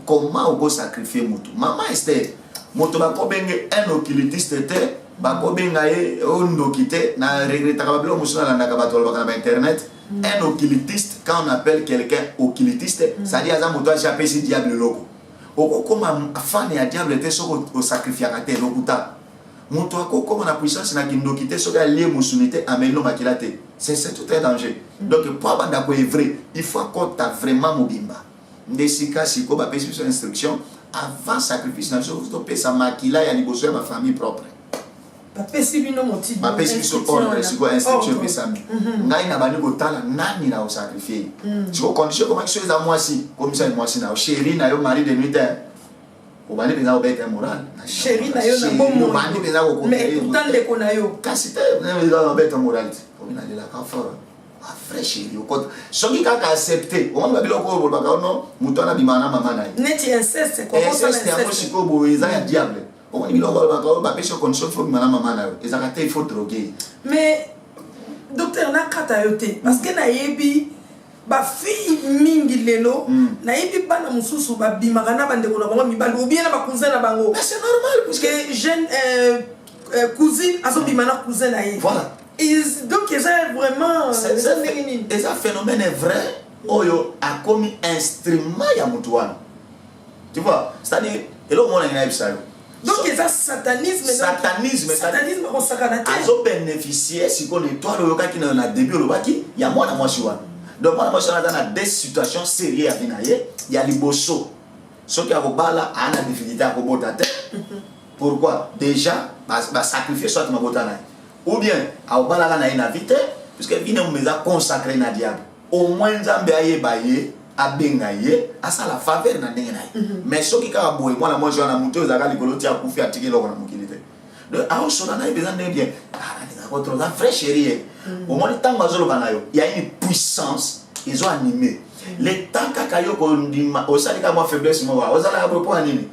comment okosacrifie moto mama Esther moto bakobenge un occultiste te bakobenga ye ondoki te na regretaka babilo mosusu nalandaka bato balobaka na bainternet un occultiste quand on appelle quelqu'un occultiste c'est-à-dire aza moto asi apesi diable eloko okokoma fane ya diable te soki osacrifiaka te lokuta moto akokoma na puissance na kindoki te soki alie mosuni te amelo makila te c'est tout un danger donc po abanda koevre il faut akota vraiment mobimba nde sika sikoyo bapesi biso instruction avant sacrifice na biso topesa makila ya liboso ya bafamille propre bapesi biso ordre sikoyo instruction epesami ngai na bandi kotala nani na osacrifie sikoyo condition komaki so eza mwasi komisani mwasi na yo chéri na yo mari de nuit obandi mpenza kobeta moral chéri na yo na bomobandi mpenza kokopourtant ndeko na yo kasi te obeta moral te ominalelaka fort vrai chéri okota soki kaka accepte omoni babiloko oyo bolobaka ono moto wana bimaka na mama na ye neti inceste yango sikoyo boye eza ya diable omoni biloko balobaka oyo bapesi yo condition fo bima na mama na yo ezalaka te il faut droguer mais docteur nakata yo te parce que nayebi bafille mingi lelo nayebi bana mosusu babimaka na bandeko na bango mibali ou bien na bacousin na bango mais c'est normal parce que jeune cousine azobima na cousin na ye voilà donc eza vraiment eza phénomène est vrai oyo akomi instrument ya motu wana tu vois c'est-à-dire eloko mona ngina yebisa yo donc eza satanisme bakosakana te azobénéficie sikoyo étoile oyokaki nayo na début olobaki ya mwana mwasi wana donc mwana mwasi wana aza na des situations sérieux ya vie na ye ya liboso soki akobala aa na difficulté akobota te pourquoi déjà basacrifie soit mabota na ye ou bien aobalaka na ye na vie te puisque vie nemu eza consacré na diable au moins nzambe ayeba ye abenga ye asala faveur na ndenge na ye mais soki kaka boye mwana mwasi wana moto oyo ezalaka likolo ti akufi atiki eloko na mokili te donc aosola na ye mpenza ndenge bien aza vrai chéri ye omoni ntango azoloba na yo ya une puissance ezo animé le temps kaka yo ko ndima osalika moi faiblesse moi ozala ko po nini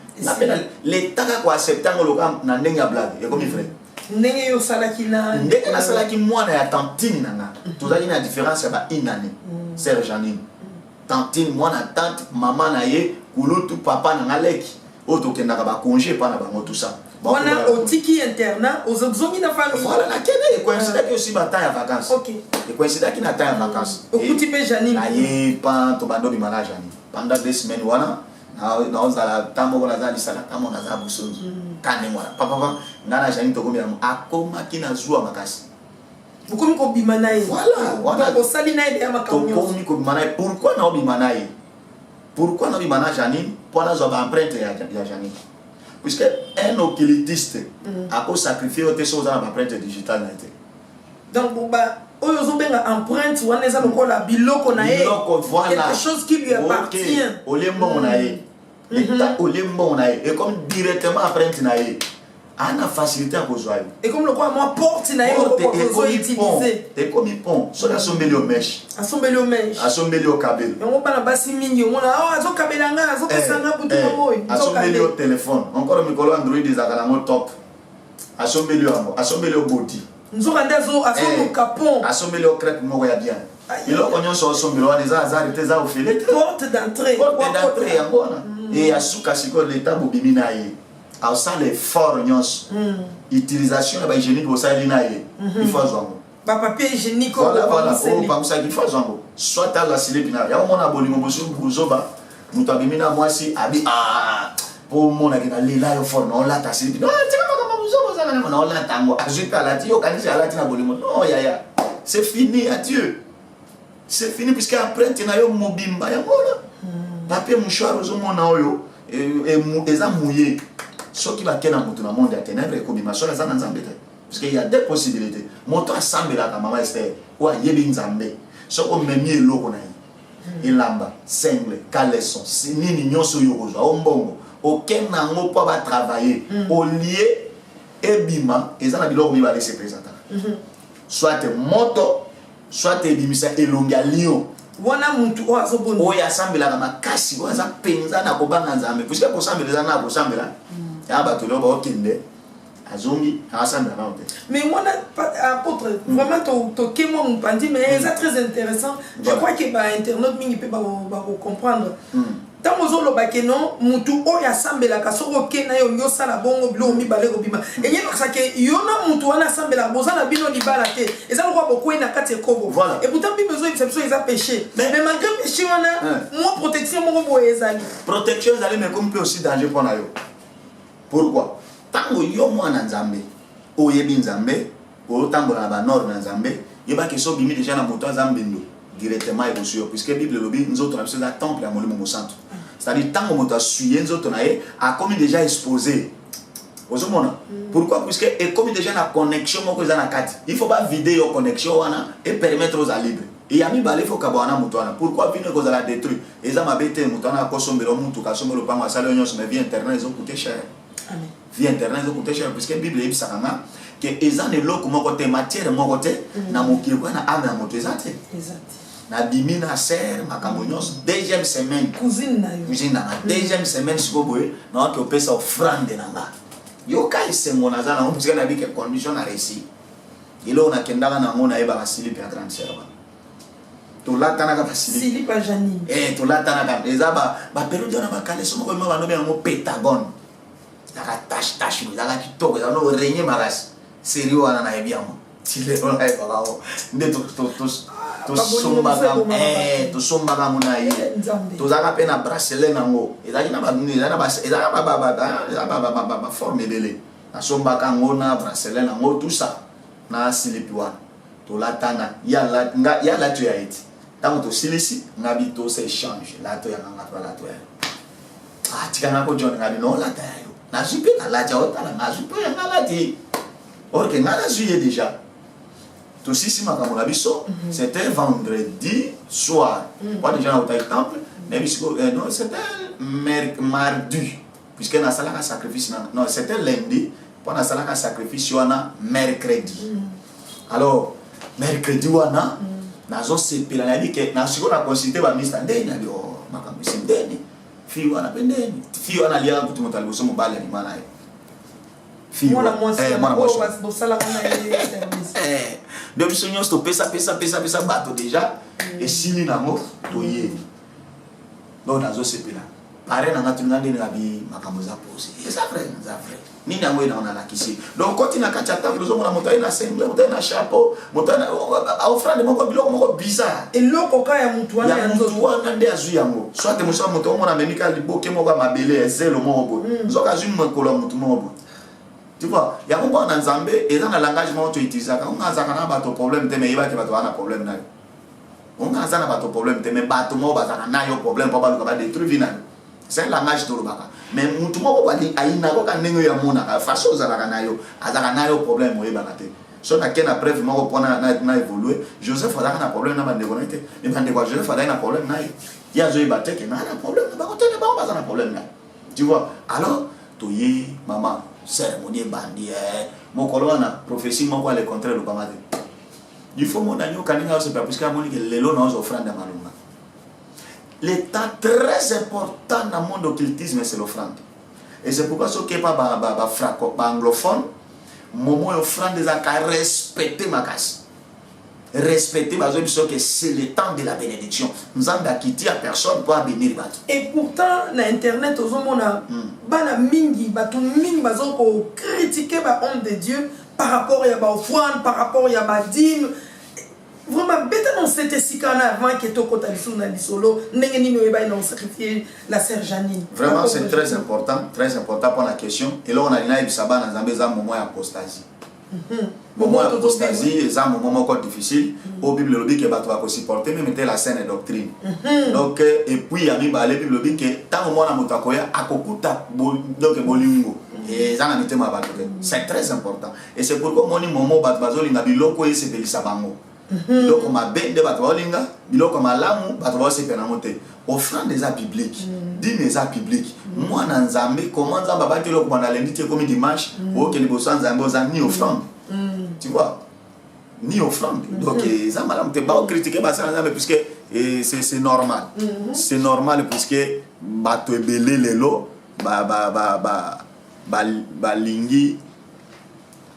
le temps ka ko accepter ngolo ka na ndenge ya blague et comme frère ndenge yo salaki na ndenge na salaki mwana ya tantine nanga tozali na différence ya ba inane sœur Janine tantine mwana tante maman na ye kulutu papa na ngaleki oto kendaka ba congé pa na bango tout ça wana otiki internat ozongi na famille voilà na kene et coïncide que aussi ba temps ya vacances OK et coïncide que na temps ya vacances okuti pe Janine na ye pa to bando bi mala Janine pendant 2 semaines wana na ozala tamo na zali sala tamo na za busunzu kane mwana papa ngana Janine to komia akoma kina zuwa makasi bukomi ko bimanaye voilà ko sali na ide amakamyo to komi ko bimanaye pourquoi na bimanaye pourquoi na bimana Janine pour la zoba empreinte ya Janine puisque un occultiste a ko sacrifier autre chose dans l'empreinte digitale na été donc ba oyo zobenga empreinte wana eza lokola biloko na ye quelque chose qui lui appartient olembo na ye eta olembo na ye et comme directement empreinte na ye ana facilité à rejoindre et comme le quoi moi porte na ye ko utiliser et comme il pont so la sombeli au mèche asombeli au kabel yango bana basi mingi omona azo kabelanga azo kesanga butu moyo asombeli au téléphone encore mikolo Android ezakala ngo top asombeli au body nzoka ndazo asomo capon asombeli au crête moko ya bien iloko nyonso asombeli wana eza azari te za ofele porte d'entrée yango wana et asuka siko l'état bobimi na ye au sans l'effort nyonso utilisation ba hygiénique au sali na ye il faut azwango ba papier hygiénique voilà oh pas ça qu'il faut azwango soit à la silipina ya mona bolingo bosu buzoba muto abimina mwasi abi pour mona kina lela yo for no la ta silipina tika kama buzoba za na no la tango ajuka la tio kanisa la tina bolingo non ya c'est fini adieu c'est fini puisque après tina yo mobimba ya mona papier mouchoir ozomona oyo eza mouillé ce qui va ken en mutu na monde ya ténèbres et kobima so za na nzambe te parce qu'il y a deux possibilités moto asambela ka mama Esther ou ayebi nzambe so ko memi eloko na ye ilamba single caleçon nini nyonso yo kozwa ombongo aucun nango po ba travailler au lieu ebima eza na biloko mi ba laisser présenter soit moto soit ebimisa elongi ya lion wana mutu o azobona oya asambela ka makasi oza penza na kobanga nzambe puisque ko sambela na ko sambela ya bato lo ba okinde azongi asambela na ote mais wana apôtre vraiment to kemo mpandi mais c'est très intéressant je crois que ba internaute mingi pe ba comprendre tango zoloba ke non mutu oyo asambelaka soki okena yo yosala bongo biloko mibale kobima eyebakisa ke yo na mutu wana asambelaka boza na bino libala te eza lokwa bokwei na kati ekobo et pourtant bible ezoyebisa biso eza péché mais malgré péché wana mwa protection moko boye ezali protection ezali mais comme peut aussi danger mpona yo pourquoi tango yo mwana nzambe oyebi nzambe otambola na banorme na nzambe yebaki so bimi déjà na moto aza mbindo directement et reçu puisque bible lobi nzoto na biso eza temple ya molimo mosantu c'est-à-dire tango moto asuye nzoto na ye akomi déjà exposé ozomona pourquoi puisque ekomi déjà na connexion moko eza na kati il faut pas vider yo connexion wana et permettre aux libre et ya mibale faut kabana moto wana pourquoi vino kozala détruit eza mabe te moto wana akosombela mutu kasombela pango asala nyonso mais vie internet ezocoûter cher vie internet ezocoûter cher puisque bible ebisaka nga que eza na eloko moko te matière moko te na mokili kwa na ame ya moto eza te na bimi na ser makambo nyonso deuxième semaine cousine na deuxième semaine siko boye na waki opesa offrande na nga yo ka esengo naza nango puisque na bike condition na réussi eloko nakendaka nango nayebaka silipe ya grande sœur tolatanaka basilipe ya Janine tolatanaka eza baperiode wana bakaleso moko ema banobe yango pentagone ezaka tashe ezaka kitoko eza no renye makasi serio wana nayebi yango tilelo nayebakao nde tosombaka ngo na ye tozalaka mpe na bracelet nango ezalaki na baforme ebele nasombaka ngo na bracelet nango tout ça na silipi wana tolatana ya lato ya ete ntango tosilisi ngabi tosa échange lato ya nganga to lato ya tikanga ko John ngabi no lata ya yo nazwi mpe nalati otala nazwi mpe ya nalati orke nga nazwi ye déjà tosisi makambo na biso c'était vendredi soir pas déjà na otai temple mais bisiko non c'était mardi puisque nasalaka sacrifice non c'était lundi po nasalaka sacrifice wana mercredi alors mercredi wana nazo sepela na dit que na siko na consulter ba ministre ndeni ali o makambo ndeni fi wana pendeni fi wana lia kutu motali boso mobali ni mana e fi mwana mwasi bosala kana de biso nyonso pesa bato déjà et sili nango toye donc nazo sepela pare na ngatu ngande na bi makambo za pose ça vrai nini yango ina ona lakisi donc koti na kati ata bizo mona moto ina semble moto ina chapeau moto ina offrande moko biloko moko bizarre eloko ka ya mutu wana ya mutu wana nde azu yango soit moso moto mona menika liboke moko mabele ezelo moko bo nzoka azu mokolo mutu moko. Tu vois, il y a un moment dans Zambé et dans le langage que tu utilises, on a un problème, mais il va y avoir un problème. On a un problème, mais bateau mo bazana na yo problème pas ba détruire c'est un langage de l'obaka mais mutu mo ba ni aina ko ka nengo ya mona ka façon za na yo azaka na yo problème mo yeba te so na kena preuve mo ko na évoluer Joseph a un problème na bande connecté mais bande quoi Joseph a un problème na ya zo yeba te que na un problème ba ko te ba bazana problème na tu vois alors toye maman cérémonie bandi mon colonne prophétie mon quoi le contraire le pas il faut mon agneau kaninga c'est pas parce que mon que les lots nos offrandes à malunga l'état très important dans le monde occultisme c'est l'offrande et c'est pourquoi ce qui est pas franco anglophone moment offrande des accords respecter ma casse respecter parce que c'est le temps de la bénédiction nous avons d'acquitter à personne pour bénir battu et pourtant na internet aux hommes bana mingi batu mingi bazoko critiquer ba homme de Dieu par rapport à ba offrande par rapport à ba dîme vraiment bête dans cette sikana avant que to kota biso na bisolo ndenge nini oyeba ina sacrifier la sœur Janine vraiment c'est très important pour la question et là on a ina bisaba na Zambé za moment ya apostasie moment d'apostasie, c'est un moment encore difficile. Au Bible, le dit que tu vas supporter, même la saine doctrine. Donc, et puis, il y a la Bible dit que tant que moi, je suis à Kokuta, donc, Bolingo. Et ça, c'est très important. Et c'est pourquoi moi, moment où je suis biloko et c'est Belisabango. Donc, on m'a bien de Batolinga, biloko malamu, Batolinga c'est Penamote. Offrande des arts bibliques, dîme des arts bibliques. Moi, dans Zambé, comment Zambé va te le prendre à lundi, comme dimanche, ou que les bossons Zambé, ni offrande. Tu vois, ni offrande. Donc, ça m'a l'air de critiquer Zambé, puisque c'est normal. C'est normal, puisque Bato Ebele Lelo,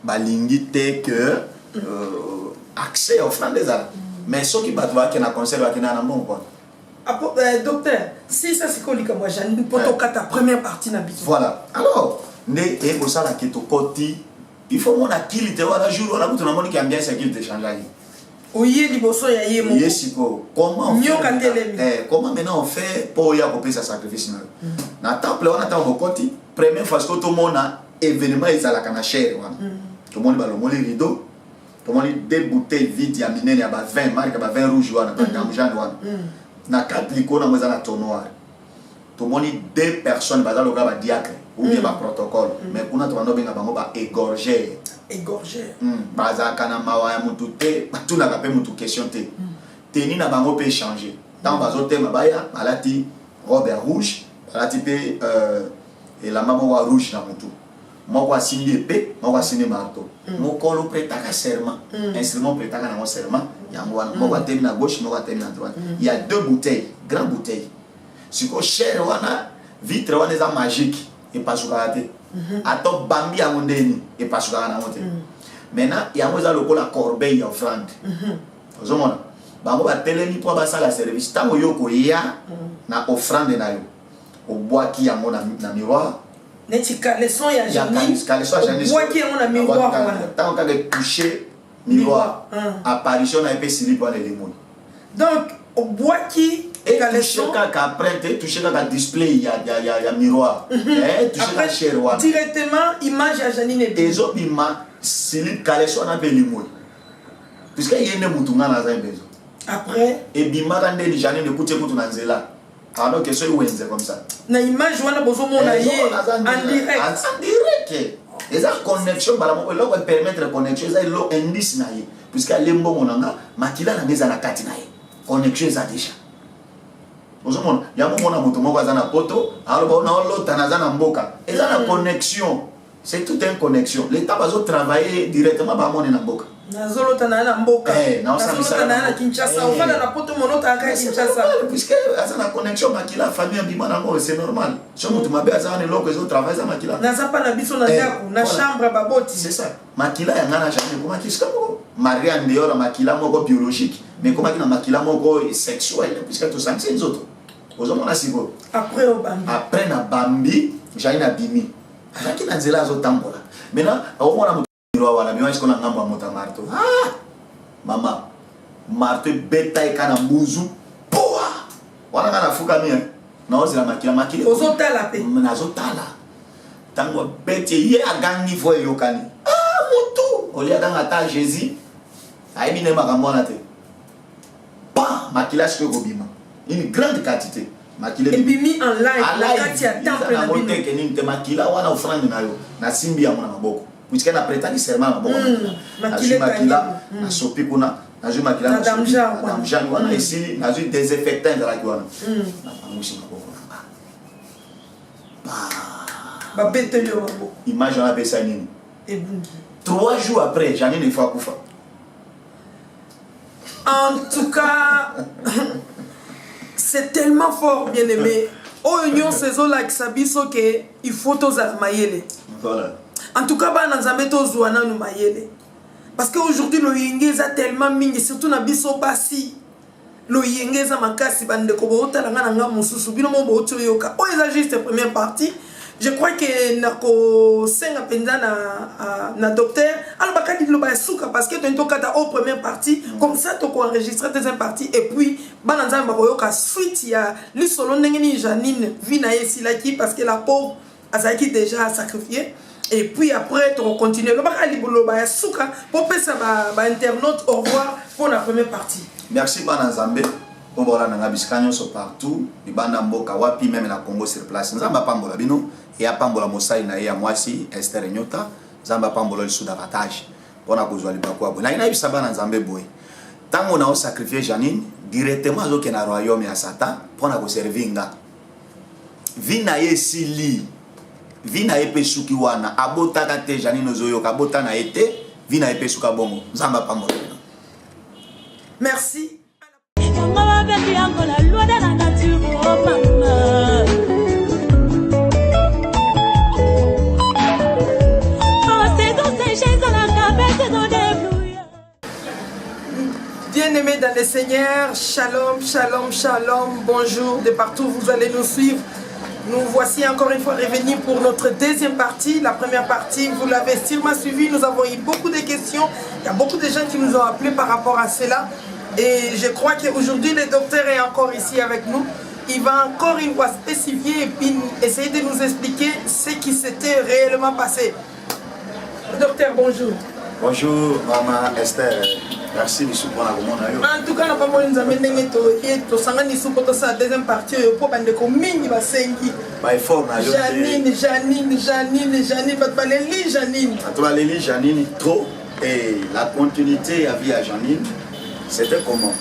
Balingi te que accès à offrande des arts. Mais ce qui va te voir qu'il y a un conseil, il y a un bon point. Docteur, si ça c'est quoi moi Janine pour ta première partie na biso. Voilà. Alors, né et pour ça la keto koti, il faut mon akili te wala jour on a tout le monde qui aime bien ça qu'il te change là. Oye liboso ya ye mo. Yesiko. Comment comment maintenant on fait pour y accomplir sa sacrifice là. Na temple on attend au koti, première fois que tout le monde a événement ils à la canachère wana. Tout le monde va le moller rideau. Tout le monde des bouteilles vides ya minene ya ba 20 marque ba 20 rouge wana pas d'argent wana. Na 4 licons dans la tonnoir. Tout le monde deux personnes bazar le gars diacre ou bien ba protocole mais kuna to ndo benga bango ba égorger bazar kana mawa mutu te batuna ka pe mutu question te teni na bango peut changer tant bazo te mabaya balati robe rouge balati pe et la maman wa rouge na mutu moko asini épée moko asini marteau moko lo prêta ka serment instrument prêta ka na serment yango wana moko atemi na gauche moko atemi na droite il y a deux bouteilles grandes bouteilles siko cher wana vitre wana eza magique et pas sukate ato bambi ya ndeni et pas sukana na mote maintenant yango eza lokola corbeille ya offrande ozomona bango ba telemi po ba sala service tango yoko ya na offrande na yo obwaki yango na miroir netika leçon ya Janine obwaki yango na miroir wana tango ka toucher miroir apparition na épée slip wana les mots donc obwaki et toucher après toucher ka display ya miroir toucher la chair wana directement image ya Janine et ezobima slip kaleso na belimo puisque yene mutunga na za bezo après et bima ka ndeli Janine écoute na nzela alors que ça est comme ça na image wana bozo mona ye en direct et ça connexion bala mo lo permettre connexion ça lo indice na ye puisque lembo monanga makila na meza na kati na ye connexion ça déjà ozomona yango mona moto moko azana poto alors na lo tanazana mboka et ça la connexion c'est tout une connexion l'état bazo travailler directement ba mona na mboka Nazolota na mboka. Nazolota na Kinshasa. On va na poto monota à Kinshasa. Puisque ça na connexion makila famille bimana ngo c'est normal. Somo tu mabe azana ne loko zo travail za makila. Na zapa na biso na ndako, na chambre baboti. C'est ça. Makila ya ngana jamais ko makisa mo. Maria ndeora makila moko biologique, mais comment na makila moko sexuel puisque tu sens les autres. Ozomona siko. Après au Bambi. Après na Bambi, j'ai na bimi. Azaki na nzela zo tambola. Maintenant, au mona wala miwa isko na ngamba mota marto. Ah! Mama, marto beta ikana mbuzu. Poa! Wana kana fuka mi na ozila makila. Ozotala pe. Nazotala. Tango beti ye agangi fo yokani. Ah, mutu! Oli aganga ta Jésus. Aibi ne makamona te. Pa, makila shiko bima. Une grande quantité. Makila et puis mis en live la kati ya temple na bino. Mote ke ni te makila wana ofrande na yo. Na simbi ya mona maboko. Puisque na prétendait serment na maboko. Makila na sopi kuna. Na ju makila na damja wana ici na ju désinfectant dans la wana. Na pamushi maboko. Ba beteli yo maboko. Image na pesa nini? Ebungi. 3 jours après, Janine fois kufa. En tout cas, c'est tellement fort, bien aimé. Au union saison là qui s'abisso que il faut tous à mayele. Voilà. En tout cas, bah dans zameto zouana nous mayele. Parce qu'aujourd'hui le yengeza tellement mingi, surtout na biso basi. Le yengeza makasi bande ko bota la ngana mususu bino mo boto yoka. O eza juste première partie. Je crois que nako senga penza na docteur alors bakadi lo ba suka parce que tento kata au première partie comme ça to ko enregistrer deuxième partie et puis bana nzamba ko yoka suite ya li solo ndenge ni Janine vina yesilaki parce que la pauvre azaki déjà sacrifié et puis après to continuer lo bakali lo ba suka pour pesa ba internaute au revoir pour la première partie. Merci bana nzambe. Obola na ngabiskanyo so partout libanda mboka wapi même na Congo sur place nzamba pambola bino et apambola mosali na ya mwasi Esther Nyota nzamba pambola lisu davantage pona kozwa libako abo na ina bisa bana nzambe boy tango na o sacrifier Janine directement zo ke na royaume ya Satan pona ko servinga vina yesili vina epesuki wana abotaka te Janine zo yoka botana ete vina epesuka bongo nzamba pambola. Merci. La loi de la nature, oh maman. Oh, c'est dans ces chaises à la cabesse dans des brouilles. Bien-aimés dans le Seigneur, shalom, shalom, shalom, bonjour, de partout vous allez nous suivre. Nous voici encore une fois revenus pour notre deuxième partie. La première partie, vous l'avez sûrement suivi, nous avons eu beaucoup de questions. Il y a beaucoup de gens qui nous ont appelés par rapport à cela. Et je crois qu'aujourd'hui, le docteur est encore ici avec nous. Il va encore une fois spécifier et puis essayer de nous expliquer ce qui s'était réellement passé. Docteur, bonjour. Bonjour, maman Esther. Merci de soutenir la commande. En tout cas, nous avons nous amener la deuxième partie pour bande commune va sengi. Janine, Janine trop et la continuité à vie à Janine. C'était comment?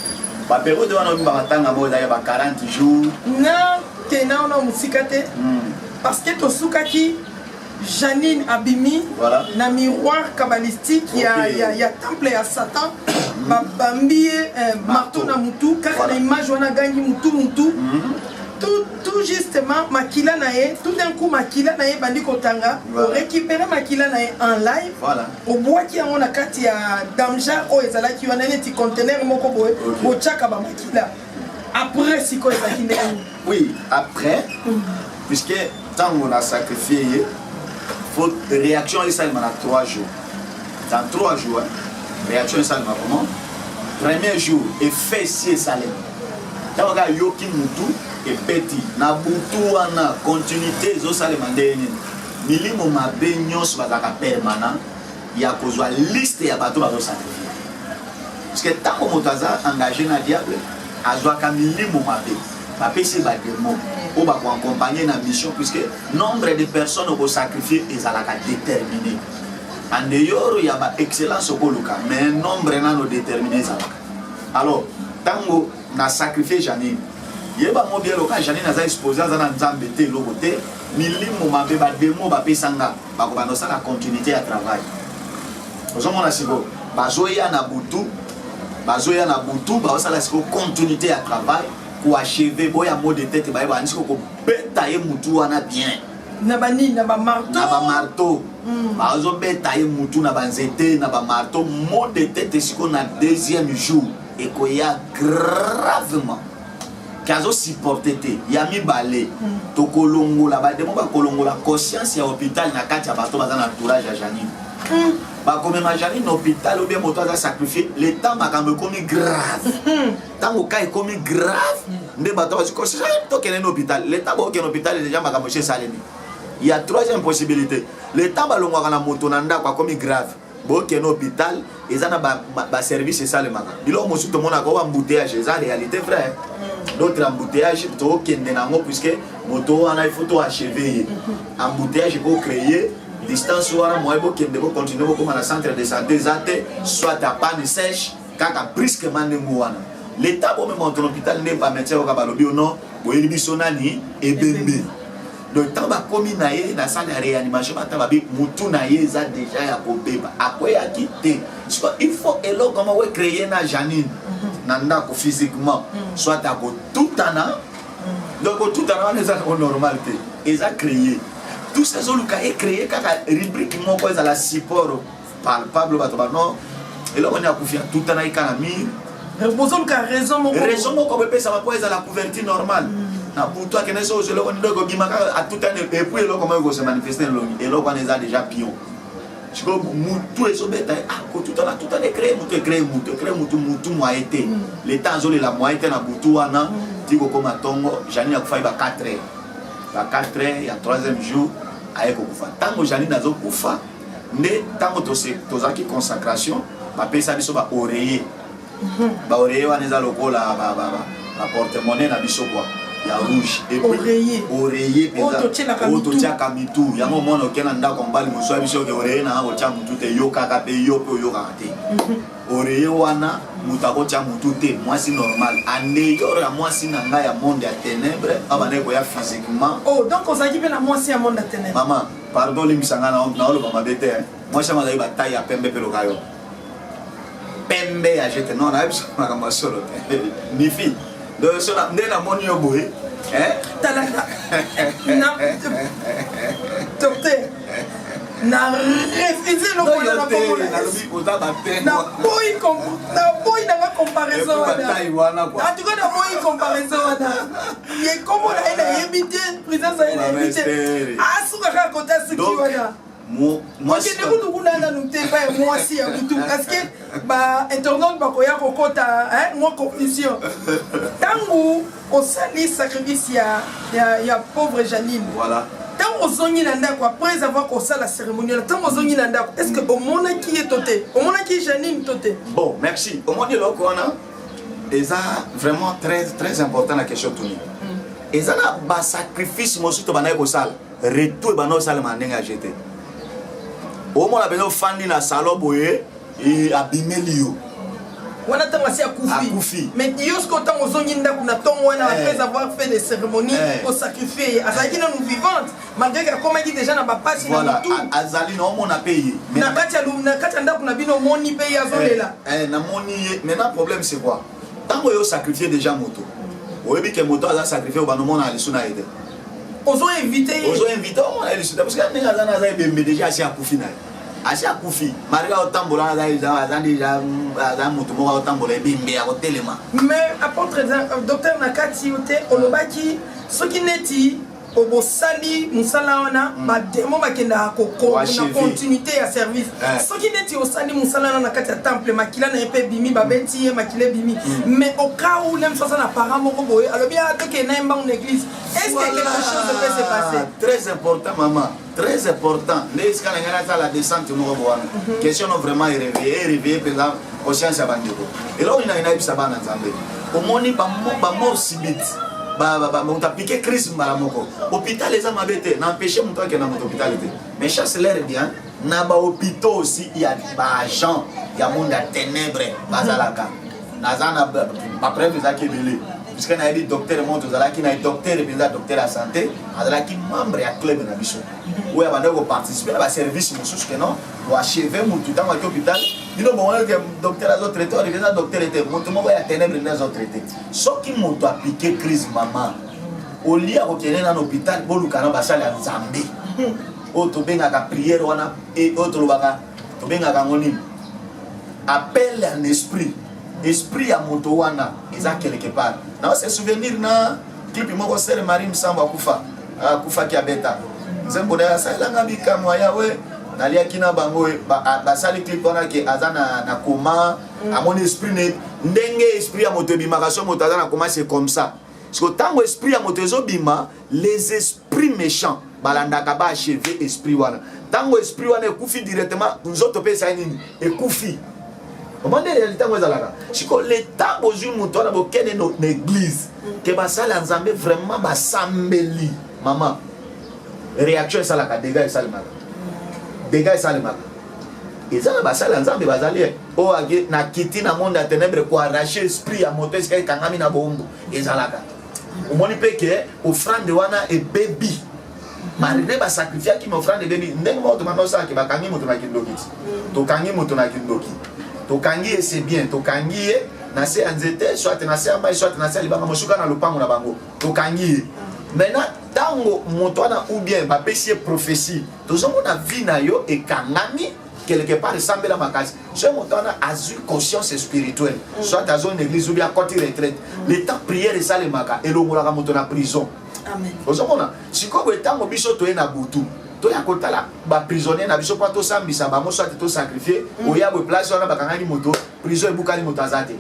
La période où on a 40 jours. Non, on a musikate. Parce que to sukaki Janine Abimi, voilà. Na miroir kabbalistique, il y a temple à Satan, Bambi, marteau na mutu, car la image on a gagné mutu. Tout justement, Makila nae, tout d'un coup Makila nae bandi kotanga, pour récupérer Makila nae en live, voilà. Au bois qui a on a kati ya damja o ezala qui on a un petit conteneur moko boy, au tchaka ba Makila. Après si quoi ezaki. Oui, après, puisque tant on a sacrifié, faut réaction ça il m'a 3 jours. Dans 3 jours, réaction ça il m'a comment? Premier jour, effet si salé. Tant on a yoki mutu et petit na butu wana continuité zo sale mandeni milimo mabe nyos bazaka permanent ya kozwa liste ya bato bazo sacrifier parce que tant moto aza engagé na diable azwa ka milimo mabe bapesi ba démon o ba ko accompagner na mission puisque nombre de personnes au sacrifier ezalaka déterminé en dehors ya ba excellence ko luka mais nombre nano déterminé zalaka alors tango na sacrifier Janine yeba mo bien loka Janine aza exposé aza na nzambe te loko te milimo mabe ba demo ba pesanga ba ko banosa la continuité à travail ozomona siko bazoya na butu bazosala siko continuité ya travail pour achever boya mot de tête bayeba ndiko ko beta ye mutu wana bien na ba marteau bazobeta ye mutu na banzete na ba marteau mot de tête siko na deuxième jour et koya gravement kazo supporter te ya mibale to kolongola ba demo ba kolongola conscience ya hôpital na kati ya bato baza na entourage ya Janine ba comme ma Janine hôpital ou bien moto a sacrifié le temps makambo komi grave tango kai komi grave nde bato ba ko ça to kenen hôpital le temps ba kenen hôpital déjà makambo chez Salemi il y a troisième possibilité le temps ba longwa na moto na ndako komi grave bo kenen hôpital ezana ba service ça le maka bilo mo suto mona ko ba embouteillage ça réalité vrai d'autres embouteillages to kende nango puisque moto ana il faut to achever embouteillage pour créer distance wana moi bo kende bo continuer bo comme na centre de santé zate soit à panne sèche kaka brusquement nengo wana l'état bo même en hôpital n'est pas médecin au kabalobi non bo yebi sonani ebembe donc tant ba komi na ye na salle de réanimation ba tababi mutu na ye za déjà ya kobeba akoya quitter il faut elo comment we créer na Janine nanda ko physiquement soit à tout ana donc tout ana les a normal te ils a créé tous ces autres est créé kaka rubrique mon quoi za la support palpable ba to ba non et là on a confiance tout ana ikanami reposo ka raison mon ko be ça va quoi za la couverture normale na pour toi que neso je le on dogo gimaka à tout an et puis là comment il se manifester et là on les a déjà pion tu vois tout est sobeta ko tout ana créé mutu moi été les temps zo la moitié na butu wana tiko koma tongo Janine akufa ba 4 heures ba 4 heures ya 3e jour ayeko kufa tango Janine azo kufa ne tango to zaki consacration ba pesa biso ba oreiller wana za lokola ba porte-monnaie na biso quoi ya rouge et puis oreiller pesa auto tia kamitu yango mona okena ndako mbali muso biso ke oreiller na o tia mutu te yoka ka pe yo pe yo ka te oreiller wana mutako tia mutu te moi c'est normal ane yo ya moi si nanga ya monde ya ténèbres abane ko ya physiquement donc on s'agit bien la moi si ya monde ya ténèbres maman pardon limisanga na olo mama bete moi chama dai bataille ya pembe pelo kayo pembe ya jete non na biso makamba solo ni fi donc so na ndena moni yo boy talaka na docteur na refusé le monde na komona na boy na comparaison wana en tout cas na boy comparaison wana ye komona ina yebite présence ina yebite asuka ka kota suki wana moi je ne vous n'avez nous pas moi si à tout parce que bah internaute ba koya kokota moi confusion tangu au sali sacrifice ya pauvre Janine voilà tangu zongi na ndako après avoir kosa la cérémonie tangu zongi na ndako est-ce que au mona qui est toté au mona qui Janine toté bon merci au mona loko wana eza vraiment très important la question tuni eza na ba sacrifice mo suto bana ko sala retour bana sala manenga jeter au moins la personne fandi na salon boye et abimeli yo wana tanga si akufi mais yosko tango zongi ndako na tongo wana après avoir fait des cérémonies au sacrifier azaki na nous vivante malgré que comme dit déjà na ba passe na tout azali na on a payé na kati ndako na bino moni paye azolela na moni maintenant problème c'est quoi tango yo sacrifier déjà moto oyebi ke moto aza sacrifier ba no mona ali suna ede ozo invité on a les parce que les gens na za déjà asi akufi na asi akufi marika otambola na za déjà za mutu mo otambola bimbe ya hotelema mais apôtre docteur Nakati ote olobaki soki neti obosali musala wana ba demo bakenda ko na continuité ya service soki neti osali musala na kati ya temple makila na epe bimi babeti makile bimi mais au cas où même ça na parent moko boye alors bien toke na mba en église est-ce que quelque chose peut se passer très important maman très important les kana ngana la descente no bo wana question non vraiment réveiller par exemple conscience ya bandeko et là on a bisa bana nzambe omoni ba mort subite on t'a piqué crise malamoko hôpital les hommes abete n'empêcher mon temps que dans notre hôpital mais chasse l'air bien na ba hôpitaux aussi il y a ba agent il y a monde à ténèbres bazalaka nazana ba preuve za kebele puisque na dit docteur monte zalaki na docteur et bien docteur à santé azalaki membre ya club na biso ou ya bande ko participer à service mosusu que non pour achever mon tout dans l'hôpital Bino bon que docteur a traité, on revient docteur était moto mo ya ténèbres les autres traité. Ce qui moto a piqué crise maman. Au lieu à retourner dans l'hôpital pour lukana basala ya Nzambe. O to benga ka prière wana et autre lobaka to benga ka ngoni. Appelle un esprit. Esprit à moto wana eza quelque part. Na se souvenir na clip moko sere Marie Msamba kufa. Kufa ki abeta. Zembo na sala ngabika moya we. Nalia kina bango basali clip wana ke azana na koma à mon esprit ne ndenge esprit à moto bimaka so moto azana koma c'est comme ça parce que tango esprit à moto zo bima les esprits méchants balandaka ba achever esprit wana tango esprit wana ekufi directement nzoto pesa nini ekufi omande réalité ngo ezalaka siko le tango zu moto wana bokene no église ke basala Nzambe vraiment basambeli maman réaction ça la dégâts ça le mal dégâts ça le mal et ça va ça l'ensemble bazali o age na kiti na monde à ténèbres ko arracher esprit à moto eskai kangami na bombo ezalaka o moni peke offrande wana e baby malgré ba sacrifier qui m'offrande baby ndenge moto mano ça ke bakangi moto na kindoki to kangi moto na kindoki to kangi c'est bien to kangi na se anzete soit na se amai soit na se libanga mosuka na lupango na bango to kangi maintenant tango moto wana ou bien ba pesier prophétie to zo na vie na yo e kangami quelque part ressemble à ma case. Ce montant a eu conscience spirituelle. Soit à une église ou bien à côté retraite. Le temps prière et ça les maca. Et l'on a monté en prison. Amen. Vous savez, si comme le temps au biso to na butu, to ya kota la ba prisonnier na biso pas to sambisa ba mo soit to sacrifier. O ya bo place wana ba kangani moto, prison e bukali moto azate.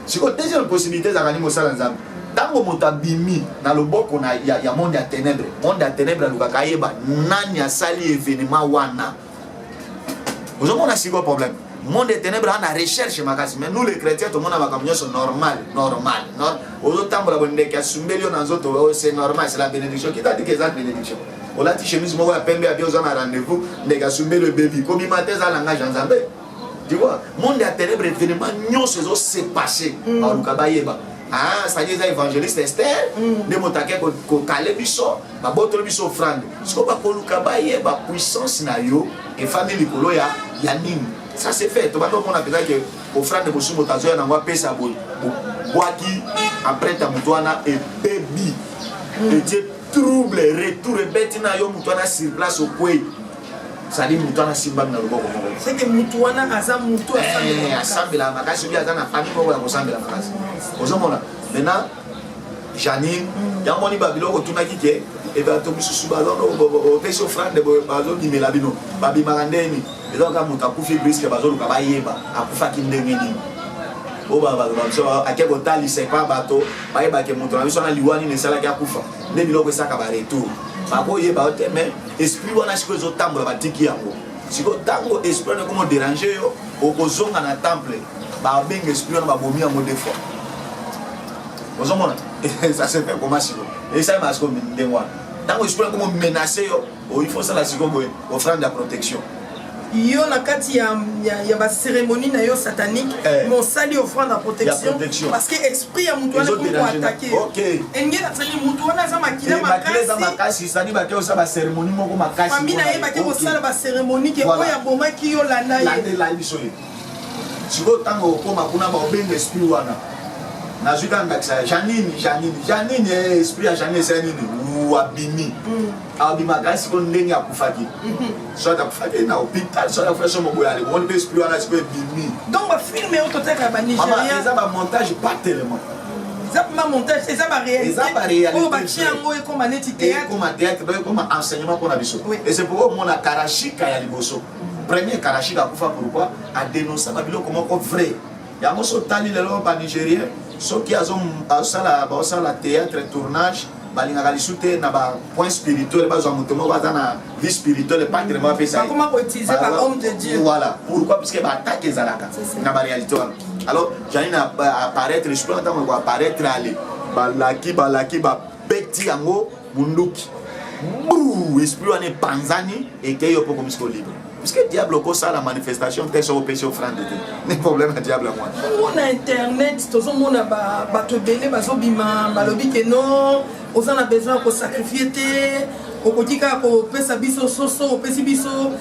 Si ko deuxième possibilité za ngani mo sala nzambe. Tango moto bimi na loboko na ya monde à ténèbres. Monde à ténèbres lukaka yeba nani asali événement wana. Vous avez un problème. Le monde des ténèbres a une recherche, mais nous les chrétiens, tout le monde a une sont normal. C'est normal, c'est la bénédiction. Qui t'a dit que c'est la bénédiction? On a dit chez nous, on a un rendez-vous, on a le bébé. Comme il m'a dit, ça langage en Zambé. Tu vois, le monde des ténèbres, évidemment, nous c'est passé. Ah, c'est-à-dire les évangélistes Esther, les motakés qui calent biso, ba boto biso offrande. Ce qu'on va koluka baye ba puissance na yo et famille likolo ya nini. Ça c'est fait. To ba to mona peza que offrande bo sumo tazo na ngwa pesa bo boaki après ta mutwana et baby. Et Dieu trouble retour beti na yo mutwana sur place au kwe. Ça dit mutwana simba na loboko mo. C'est que mutwana aza mutu asambela makasi bi azana famille ko ya kosambela makasi. Ozomona maintenant Janine yamoni babilo ko tunaki ke e ba to misusu balono o pesi offrande bazo dimela bino babi marandeni ezo ka muta kufi briske bazo luka bayeba akufa kindenge ni o baba so akebo tali c'est pas bato bayeba ke muto na biso na liwani ne sala ka kufa ne biloko esaka ba retour bako yeba te mais esprit wana siko ezo tambola batiki yango siko tango esprit ne comme déranger yo o kozonga na temple ba benga esprit wana ba bomi yango des fois. Ça se fait comment si et ça m'a comme des mois. Dans le sport comme menacer il faut ça la seconde offrande de protection. Yo na kati ya ba cérémonie na yo satanique mon sali offrande de protection parce que esprit ya mutu wana pour attaquer. OK. Engé na sali mutu wana za makila makasi ça dit ba ke ça ba cérémonie moko makasi. Famille na ye ba ke ko sala ba cérémonie ke oya boma ki yo landa ye. La biso ye. Siko tango ko makuna ba obeng esprit wana. Nazuka ngakisa Janine esprit ya Janine c'est nini ou abimi abima kasi ko ndenge akufaki soit akufaki na hôpital soit afresh mo boyale on peut esprit wana c'est bimi donc ba filmer au total ba Nigeria ça va montage pas tellement ça pas montage c'est ça ba réalité oh ba chiango et comme aneti théâtre comme enseignement qu'on a biso et c'est pourquoi mon akarashika ya liboso premier karashika akufa pourquoi a dénoncer ba bilo comment ko vrai ya mo so tali lelo ba Nigeria ceux qui ont la théâtre tournage balingaka lisute na ba point spirituel ba zomotomo ba na vie spirituelle pas vraiment fait ça comment utiliser par homme de Dieu voilà pourquoi parce que ba attaque zalaka na ba réalité alors Janine apparaître je peux entendre apparaître aller balaki ba beti yango munduki esprit wane panzani et que yo poko misko libre parce que diable ko ça la manifestation tes sur péché offrande de ne problème à diable moi on a internet tout le monde ba to belé ba zo bima ba lobi que non on a besoin de sacrifier okotika kopesa biso soso opesi biso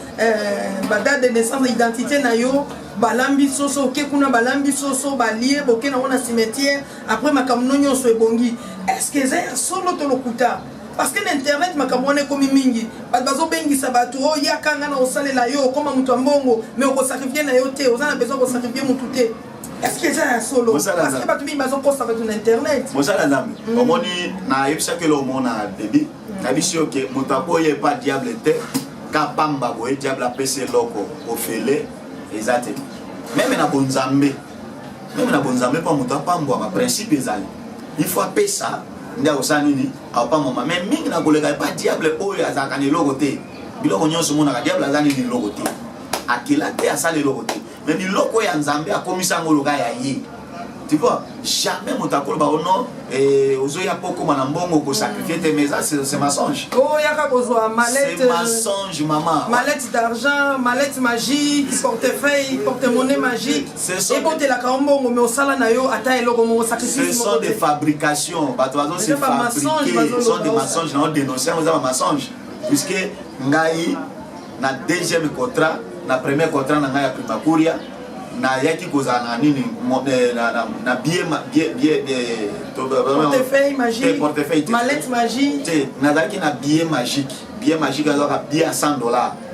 date de naissance identité na yo balambi soso oke kuna balambi soso balie boke na wana cimetière après makambo nyonso ebongi est-ce que eza ya solo to lokuta parce que l'internet makambo wana ekomi mingi bato bazobengisa bato oyo yaka nga na osalela yo okoma moto ya mbongo mais okosakrifie na yo te oza na besoin kosakrifie motu te est-ce que eza ya solo parce que bato mingi bazokosa bato na internet mosala nzambe omoni nayebisaki lo omona debi nayebisi yo ke moto akoye epa diable te ka pamba boye diable apesi eloko ofele eza te meme na bonzambe mpo moto apambwa baprincipe ezali il faut apesa nde akosala nini apambwama me mingi na koleka epa diable oyo azalaka na eloko te biloko nyonso omonaka diable aza nini eloko te akela te asala eloko te me biloko ya nzambe akomisa yango loka ya ye tu vois jamais moto akoloba ono ozoya mpo okoma na mbongo kosakrifie te mais ça c'est mensonge yaka kozwa mallette c'est mensonge maman mallette d'argent mallette magique portefeuille porte-monnaie magique ebotelaka mbongo mais osala na yo ata eloko moko sacrifice ce sont des fabrications bato bazo se fabriquer sont des mensonges na dénoncer eza ba mensonge puisque ngai na deuxième contrat na premier contrat na ngai ya primakuria na yaki kozala na nini na portefeuille magique mallette magique te nazalaki na billet magique azalaka billet à $100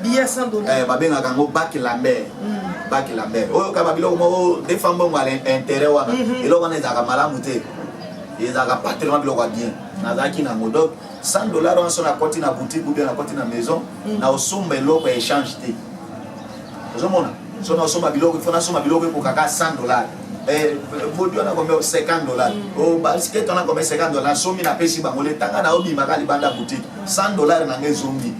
billet à $100 babengaka yango bac lambert oyo kaba biloko moko defa mbongo ala intérêt wana eloko wana ezalaka malamu te ezalaka pas tellement biloko ya bien nazalaki nango donc $100 wana so nakoti na boutique ou bien nakoti na maison na osomba eloko ya échange te ozomona so na osomba biloko il faut nasomba biloko ekokaka $100 bodi wana combien $50 o basket wana combien $50 somi na pesi bango le tanga na obimaka libanda boutique $100 na ngai zombi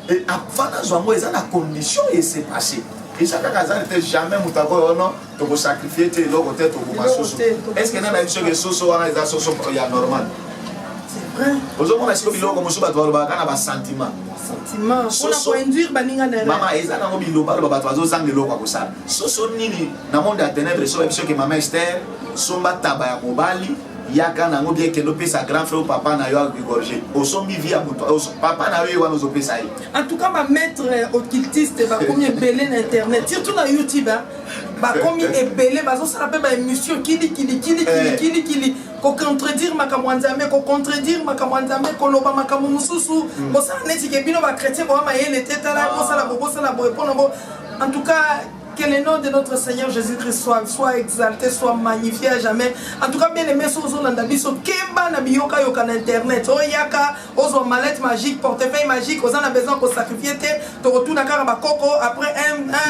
et avant nazwango eza na condition et c'est passé et chaque kazali te jamais mutako ono to ko sacrifier te eloko te to ko soso est-ce que na biso ke soso wana eza soso ya normal c'est vrai ozomona siko biloko mosusu bato balobaka na basentiment mpona koinduire baninga na mama eza nango biloba loba bato bazozanga eloko ya kosala soso nini na monde ya ténèbre so biso ke mama Esther somba taba ya mobali yaka nango bien kendo pesa grand frère papa na yo agorgé osombi via moto papa na yo wana ozopesa ye en tout cas ba maître occultiste ba komi ebele na internet surtout na YouTube ba komi ebele bazosala pe ba émission kili ko contredire makambo nzambe ko contredire makambo nzambe ko loba makambo mususu ko sa neti ke bino ba chrétien ko ma yele tetala ko sala bo répondre en tout cas que le nom de notre Seigneur Jésus-Christ soit exalté, soit magnifié à jamais. En tout cas, bien aimé, sur Zolandabiso, Kemba Nabiyoka Yoka Internet, Oyaka, Ozo mallette magique, portefeuille magique, Ozan a besoin de sacrifier, tu retournes à Karabakoko, après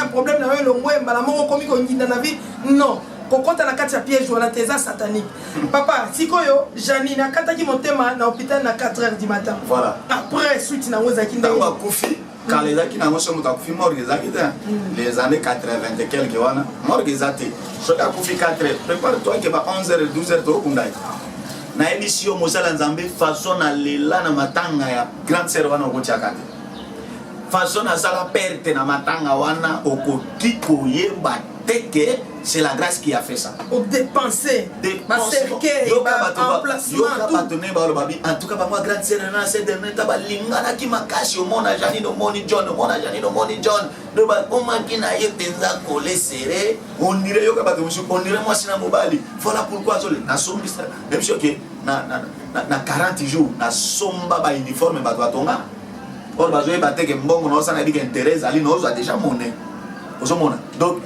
un problème, le moué, Malamoro, comme il dans la vie. Non. Quand tu as la piège ou la thèse satanique. Papa, si koyo, Janine, quand tu as mon thème à l'hôpital à 4h du matin. Voilà. Après, suite, tu as Koufi. Quand les acquis n'ont pas fait mort, les années 80 et quelques, mort des athées. Je suis à Koufi 4 prépare-toi que 11h, 12h, tu vas na émission Mosala Nzambe façon à l'élan na matanga ya grande sœur wana okotiaka te façon à sala perte na matanga wana okoki koyeba teke c'est la grâce qui a fait ça. Au dépenser, ma cercueil, emplacement, en tout cas, moi, grande sœur, c'est de mettre lingana qui m'a caché au monde, Janine, au monde John, au monde Janine, au monde John. De comment qui n'a pas collé serré, on dirait on dirait moi c'est un mobile. Voilà pourquoi na sombi même si ok na 40 jours na somba ba uniforme ba tonga. Or bazoe bateke mbongo na sana dit intérêt ali no déjà monnaie. Donc,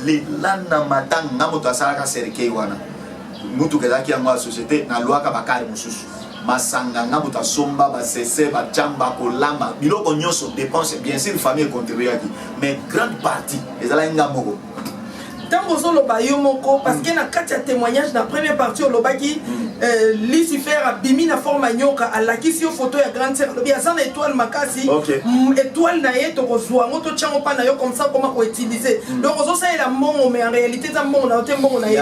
les lana matanga moto asalaka serikei wana. Mutu kezaki yango société na loi ka bakari mususu. Masanga ngabuta somba ba sese ba chamba kolamba. Biloko nyonso dépense bien sûr famille contribuer mais grande partie ezala ngamoko. Tango solo ba yo moko parce que na kati ya témoignage na première partie au lobaki Lucifer a bimi na forme nyoka alakisi yo photo ya grande sœur lobi azana étoile makasi étoile na ye to kozwa ngoto chango pa na yo comme ça comment ko utiliser donc ozo ça la mbongo mais en réalité ça mbongo na te mbongo na ye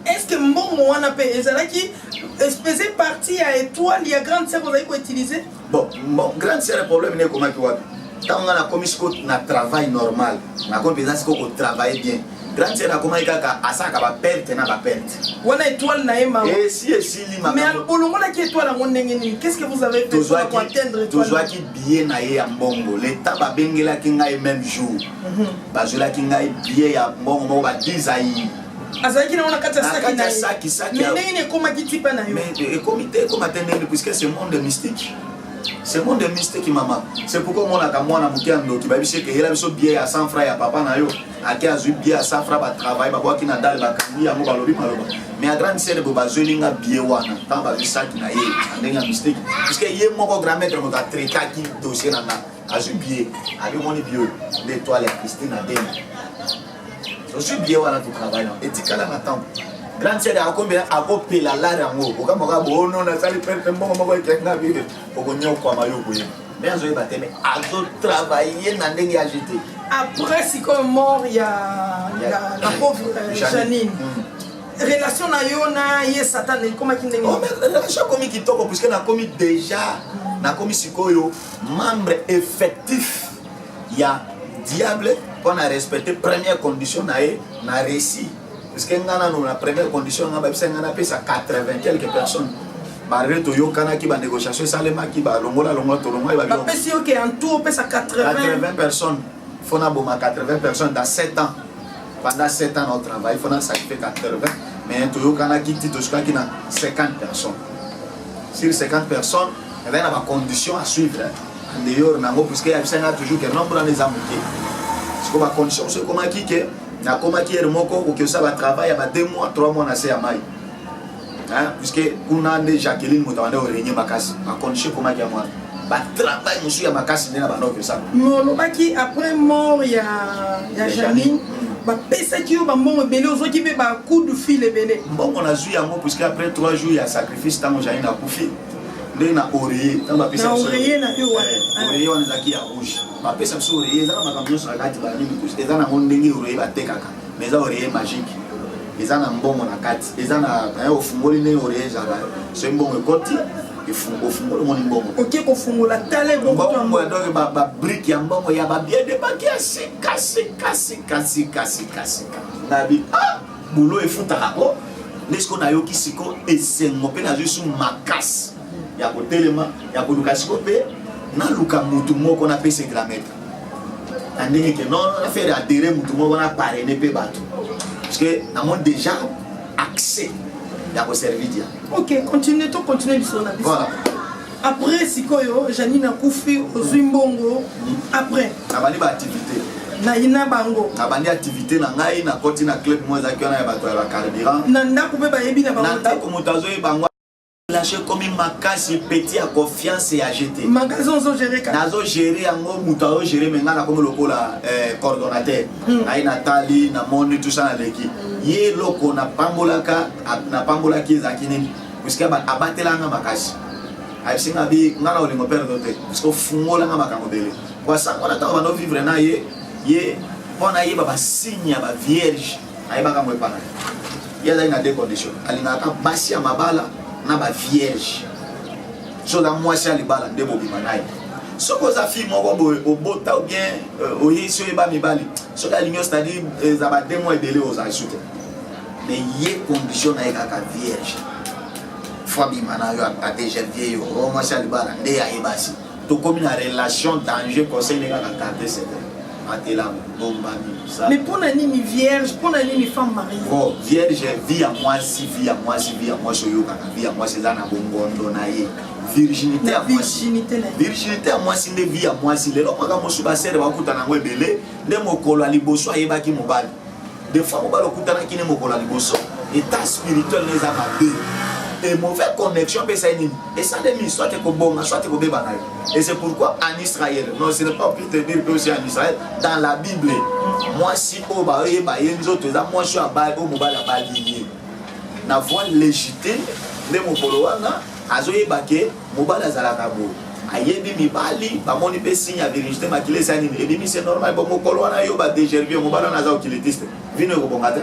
est-ce que mbongo wana pe ezalaki faisait partie à étoile ya grande sœur ozo ko utiliser bon grande sœur le problème n'est comment ki wapi tant on a commis na travail normal na compétence ko travailler bien grande sœur akoma kaka asaka ba perte na ba perte wana étoile na ema et si lima mais bolongo la ki étoile ngo ndenge nini qu'est-ce que vous avez fait pour atteindre étoile tozwa ki billet na ye ya mbongo l'état ba bengela ki ngai même jour bazula ki ngai billet ya mbongo mo ba 10 ayi azaki na wana kata saki mais ndenge koma ki tipa na yo mais et comité comme atteindre puisque c'est monde mystique. C'est monde mystique maman. C'est pourquoi moi na mwana mukendo ki babise ke yela biso billet ya 100 francs ya papa na yo aki azu billet ya 100 francs ba travail ba boki na dal ba kangi ya mo balobi maloba mais a grande sœur bo bazolinga billet wana tant ba bisaki na ye ndenga mystique puisque ye moko grand maître mo ka treka ki dossier na azu billet ali moni bio l'étoile ya Christine Adena azu billet wana tu travail et tikala na temps grande sœur a combien a copé la larango okamboka bono na sali perte mbongo moko ekenga bibe okonyo kwa mayo boye mais azo bateme azo travailler na ndenge agité après si comme mort il y a la pauvre Janine relation na yo na ye Satan comment ki ndenge oh mais relation comme kitoko puisque na komi déjà na komi sikoyo membre effectif il y a diable qu'on a respecté première condition na récit parce que la première condition, on a 80 quelques personnes. Malgré tout, il y a des négociations, ça les qui va longola. En tout, 80 personnes. Il faut 80 personnes dans 7 ans. Pendant 7 ans, on travaille. Il faut sacrifier 80. Mais tout le monde qui 50 personnes. Sur 50 personnes, il y a des conditions à suivre. Puisqu'il y a toujours que nombre de gens qui ont des conditions, c'est comment qui na koma ki moko ukiosa ba travail ya ba 2 mois 3 mois na se ya mai puisque kuna nde Jacqueline mutawanda orenye makasi ba condition koma ki ya mwa ba travail musu ya makasi ndena ba noko ça molo baki après mort ya Janine ba pesa ki yo ba mbongo belé ozoki be ba coup de fil belé mbongo na zu yango puisque après 3 jours ya sacrifice tango Janine a kufi ndé na oreiller tant ba pesa oreiller na yo oreiller wana zaki ya rouge ba pesa so oreiller ezana makambo so akati ba nini puisque ezana ndenge oreiller ba tekaka mais za oreiller magique ezana mbongo na kati ezana ofungoli ne oreiller zaka c'est mbongo koti ifungolo moni mbongo OK ko fungola tale bongo to mbongo donc ba brique ya mbongo ya ba bien de baki ya kasi nabi bulo efuta kako nesko na yoki siko esengo pe na juste makasi ya kotelema ya koluka siko pe na luka mutu moko na pese gramètre andenge ke non na faire adhérer mutu moko na parrainer pe bato parce que na mon déjà accès ya ko servir dia. OK, continuez sur la liste. Voilà. Après sikoyo Janine akufi ozimbongo après abali ba activité na ina bango abandi activité na ngai na koti na club mo za kiona ya bato ya carburant na ndako pe ba yebi na bango na ndako mutazo e bango lâcher comme makasi petit à confiance et à jeter magasin zo gérer ka nazo gérer yango mutazo gérer menga na comme lokola coordonnateur na Nathalie na moni tout ça na leki ye loko na pambolaka na pambola ki zakini puisque abatela nga makasi ayisinga bi ngala olingo perdre te parce que fungola nga makango bele kwa sa on attend on vivre na ye pona ye ba signe ba vierge ayeba ka mwe pana yela ina deux conditions alinga ka basi ya mabala na ba vierge so la mwasi alibala ndebo bimanaye soko za fille moko boy obota ou bien oyi so eba mibali so ka linyo c'est-à-dire za ba 2 mois belé aux ajoute mais ye condition na ka vierge Fabi Manayo a déjà vieilli, au moins ça libara, ndé à Ebasi. Tout comme une relation danger conseil les gars à garder cette matela bomba ça. Mais pour l'année vierge, pour l'année femme mariée. Oh, vierge vie à moi si vie à moi si vie à moi so yoka vie à moi c'est dans bongondo naie. Virginité à moi. Virginité à moi si ndé vie à moi si les loka mo suba sere ba kutana ngo ebele, ndé mokolo aliboso ayeba ki mobali. Des fois mobali kutana ki ne mokolo aliboso, état spirituel les amabé. Et mauvaise connexion peut ça et ça des soit que bon soit que bébé banal et c'est pourquoi en Israël non ce n'est pas pour te dire que aussi en Israël dans la Bible moi si au ba yenzo to za moi je suis à ba au mobile à ba lié na voie légitime de mon polowana azoye baké mobile azalaka bo ayebi mibali ba moni pe signe à virginité makile ça ni et bien c'est normal bon mon polowana yo ba dégervier mobile na za okilitiste vino ko bongata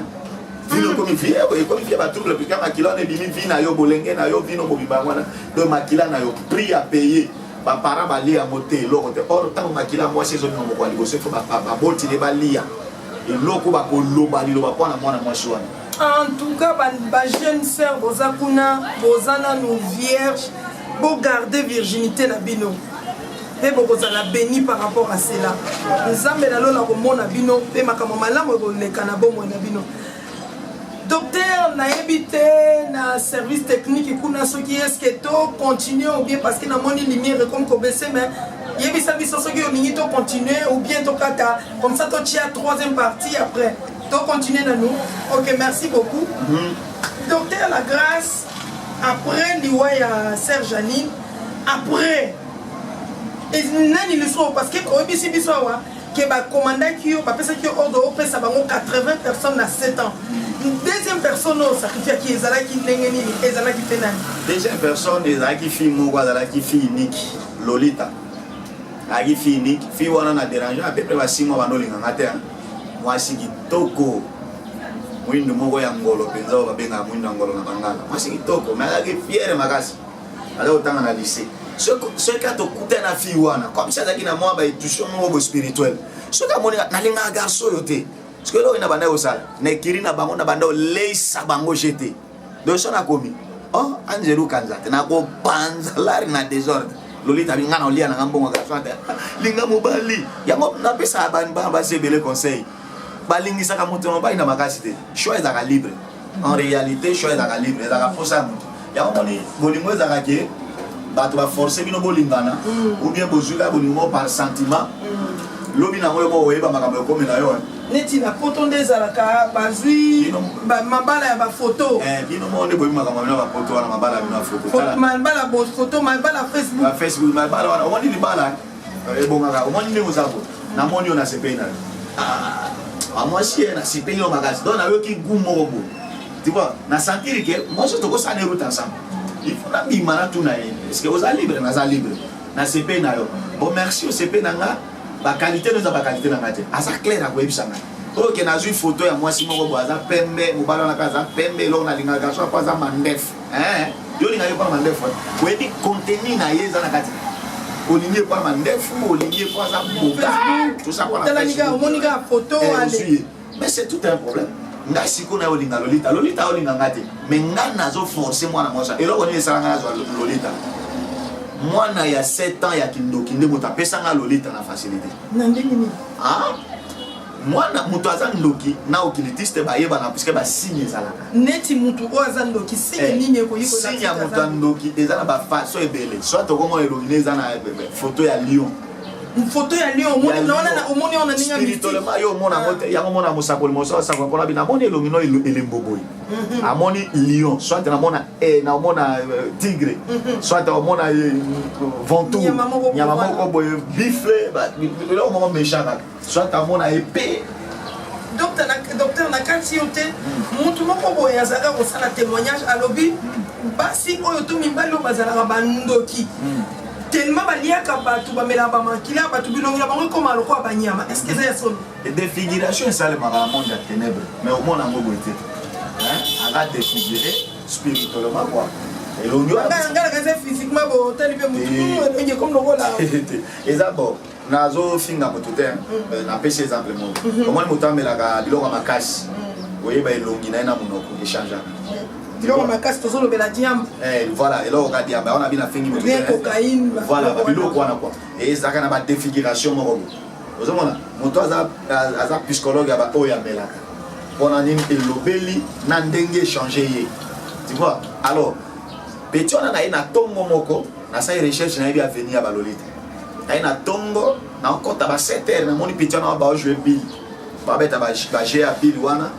vino comme vie et comme vie ba trouble parce que makila ne bimi vina yo bolenge na yo vino bo bibangwana donc makila na yo prix à payer ba para ba lia moté lo or tant makila moi saison mo ko liboso faut ba boti ne ba lia et loko ba ko loba li loba pona mwana mwasi wana. En tout cas, les jeunes sœurs, vous nous vierges, pour garder virginité la bino. Et vous la béni par rapport à cela. Nous avons la bino, et ma maman le canabo na bino. Docteur, na évité na service technique et kuna ce qui est-ce que to continuer ou bien parce que na moni lumière comme ko baisser mais il y a des services qui ont to continuer ou bien to kata comme ça to tia troisième partie après. Donc continuez à nous. Ok, merci beaucoup. Docteur La Grâce, après l'Iwaya Sœur Janine, après, et nani le soir parce que quand ici bisoa que ba commandant qui a passé qui ordre ça va 80 personnes à 7 ans. Une deuxième personne sacrifié qui est là qui n'engeni et là qui fait nani. Deuxième personne est là qui fait moi là qui fait unique Lolita. A qui fait unique, fi wana na déranger à peu près 6 mois bando linga terre. Mwasi kitoko mwindo moko ya ngolo penza babenga mwindo ngolo na bangala mwasi kitoko mais ala ki fière makasi ala otanga na lycée ce ka to kuta na fi wana comme ça zaki na moi ba étudiant mo spirituel ce ka moni na linga garçon yote ce que lo ina banda osala na kiri na bango na banda leisa bango jeté donc ça na komi oh Angelo Kanzate na ko panza lari na désordre Lolita binga na olia na ngambongo garçon ata linga mobali yango na pesa ba sebele conseil balingi saka moto no ba ina makasi te choix ezaka libre en réalité choix ezaka libre ezaka posa moto yango moni bolingo ezaka ke bato ba forcer bino bolingana ou bien bozuka bolingo par sentiment lobi na ngolo bo oyeba makambo ekomi na yo neti na poto ndezalaka bazwi mabala ya ba photo bino mo ne boyi makambo na ba photo wana mabala bino photo mabala bo photo mabala Facebook Facebook mabala wana omoni libala ebongaka omoni ne ozabo na moni ona sepena moi si na sipe yo magasi donc na yo ki gumo robo tu vois na sentir que moi je te go ça ne route ensemble il faut na bimana tout na est-ce que vous êtes libre na za libre na sipe na yo bon merci au sipe na nga ba qualité nous a ba qualité na ngate asa clair ko ebisanga OK na zui photo ya moi si moko bo aza pembe mo bala na kaza pembe lo na linga garçon pas za mandef yo linga yo pas mandef ko ebi contenu na yeza na kati Olivier pas mandef Olivier pas ça tout ça pour la photo mais c'est tout un problème nga siko na olinga Lolita olinga ngate mais nga nazo forcer moi na moi ça et là on est ça nga Lolita moi na ya 7 ans ya kindoki nde mota pesa nga Lolita na facilité na ndenge moi na mutu azandoki na okilitiste ba yeba na puisque ba signe ezalaka neti mutu o azandoki signe nini ko yiko signe ya mutu andoki ezala ba faso ebele soit to komo elongine ezana photo ya lion photo ya lion omoni ona ninga spirituellement yo mona mote yango mona musakoli moso sakwa pona bina moni elongino elemboboy amoni lion soit na mona na mona tigre soit na mona ventoux nyama moko boy bifle ba lo moment méchant soit na mona épée docteur na kati yote mutu moko boy azaka ko sala témoignage alobi basi oyo to mibalo bazala bandoki tellement baliaka batu bamela bamakila batu bilongela bango koma loko abanyama est-ce que c'est son défiguration ça le monde de ténèbres mais au monde en mobilité aga défigurer spirituellement quoi et l'onyo ngala kaze physiquement bo talibe mutu ngi comme loko la ezabo nazo finga potote na pêcher exemple mo comment mutambela ka biloko makasi oyeba elongi na ina munoko échange voilà et là on a dit on a bien fait cocaïne voilà et ça kana ba défiguration moko ozomona moto aza psychologue aba oya melaka on a nini elobeli na ndenge changer ye tu vois alors petit on a ina tongo moko na sa recherche na bien venir ba Lolita na ina tongo na okota ba 7h na moni petit on ba jouer bill ba beta ba gérer bill wana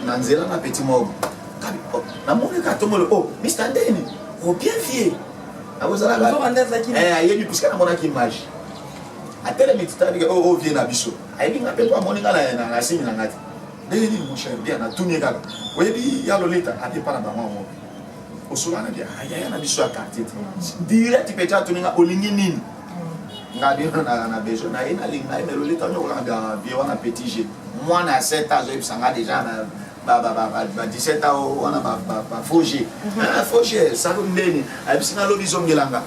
na nzela na petit moko na moni ka tomolo Mr. Deni bien vieux abozala ba yebi puisque na mona ki image atele mititani ke vieux na biso ayebi nga pe kwa moni ngala na signe na ngati Deni mon cher bien na tunie kaka oyebi ya Lolita ate para ba mwa osula na bien aya na biso ya quartier direct pecha tuninga olingi nini nga bien na besoin na ina linga ina Lolita nyoko na bien wana petit G moi na 7 ans je sanga déjà na 17 ans on a Foger Foger ça ndeni abisina lobi zongelanga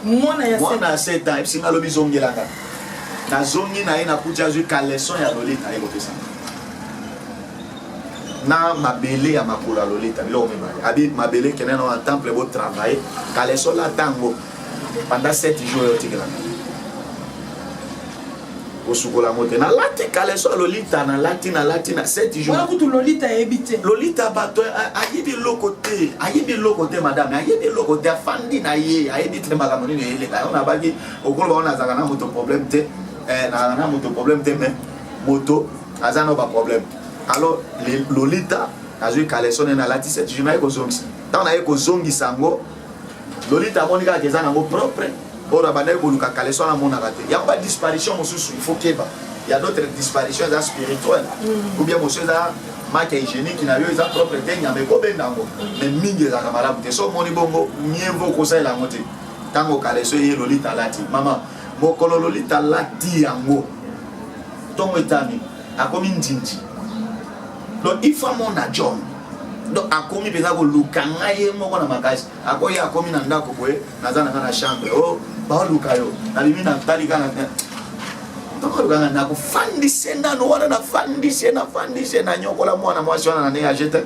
mwana ya 7 ans abisina lobi zongelanga na zongi na ye na kuti azwi kaleson ya Lolita ye kopesa na mabele ya makolo ya Lolita biloko mibale abi mabele kene na temple bo travailler kaleson la tango pendant 7 jours yo tikelanga osukola mote na lati kaleson Lolita na lati na 7 jours wana kutu Lolita ebite Lolita bato ayebi lokote madame ayebi lokote afandi na ye ayebi te makambo nini eleka on abaki okolo baona azaka na moto problème te na moto problème te mais moto azana ba problème alors Lolita azui kaleson na lati 7 jours na ye kozongisa tant na ye kozongisa ngo Lolita monika kezana ngo propre ora bana ko luka kaleson na mona kate ya ba disparition mosusu il faut keba il y a d'autres disparitions spirituelles ou bien monsieur da marque hygiénique na yo eza propre te nyame ko bendango mais mingi za kamala te so moni bongo mienvo ko sa la mote tango kaleson ye Lolita lati mama mokolo Lolita lati yango tongo etani akomi ndinji donc il faut mon John donc akomi peza ko lukanga ye moko na makasi akoya akomi na ndako boye nazana kana chambre oh ba luka yo na bimi na tali kana donc lukanga na ko fandise ndano wana na fandise na nyokola mwana mwasi wana na ne ajete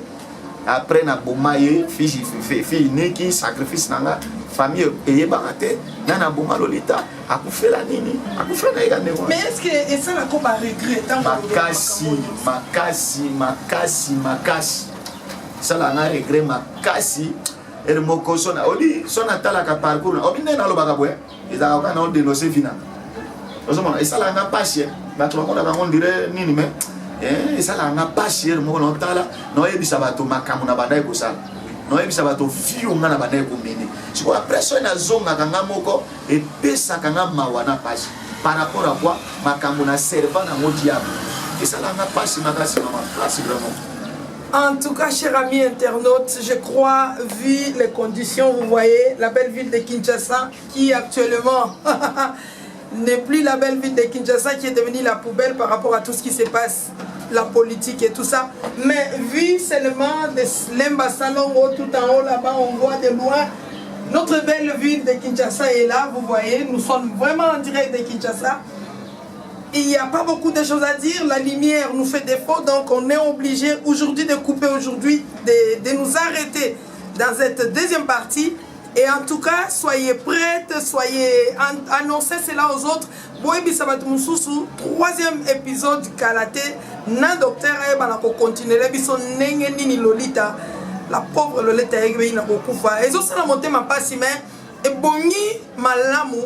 après na bomaye fille neki sacrifice nanga famille eyebaka te nana boma Lolita akufela nini akufela na yekande mais est-ce que et ça la ko ba regret tant makasi ça la na regret makasi et moko sona oli sona tala ka parcours obi nena lo baka boye ezaka kana on dénoncer vina ozomona et ça la na passion bato bakonda bango dire nini mais et ça la na passion moko no tala no yebisa bato makamu na bandai ko sala no yebisa bato fiu ngana bandai ko mini siko après so na zonga kanga moko et pesa kanga mawana passion par rapport à quoi makamu na servant na modiable et ça la na passion makasi mama passion vraiment. En tout cas, chers amis internautes, je crois, vu les conditions, vous voyez, la belle ville de Kinshasa, qui actuellement n'est plus la belle ville de Kinshasa, qui est devenue la poubelle par rapport à tout ce qui se passe, la politique et tout ça. Mais vu seulement de Lemba Salongo, tout en haut là-bas, on voit de loin, notre belle ville de Kinshasa est là, vous voyez, nous sommes vraiment en direct de Kinshasa. Il n'y a pas beaucoup de choses à dire, la lumière nous fait défaut, donc on est obligé aujourd'hui de couper, aujourd'hui de nous arrêter dans cette deuxième partie. Et en tout cas, soyez prêtes, soyez annoncez cela aux autres. Boebi Sabatou Moussoussou, 3e épisode Kalaté, na docteur Eba ko continuer biso nenge nini Lolita, la pauvre Lolita Eba na kokufa. Et ça la monté ma passe mais et bongi malamu.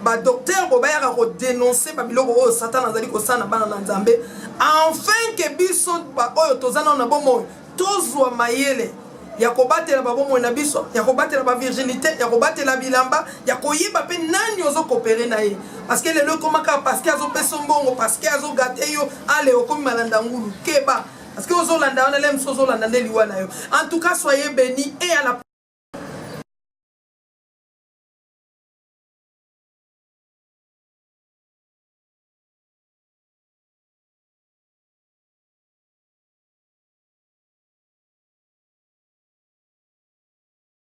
Ba docteur Bobaya a dénoncé Babiloko o Satan azali ko sana bana na Nzambe enfin que biso ba oyo tozana na bomo tozwa mayele ya kobatela ba bomo na biso ya kobatela ba virginité ya kobatela bilamba ya koyiba pe nani ozo coopérer na ye parce que le komaka parce que azo peso mbongo parce que azo gâter yo ale okomi malanda ngulu keba parce que ozo landa na lem sozo landa liwa na yo en tout cas soyez bénis et à la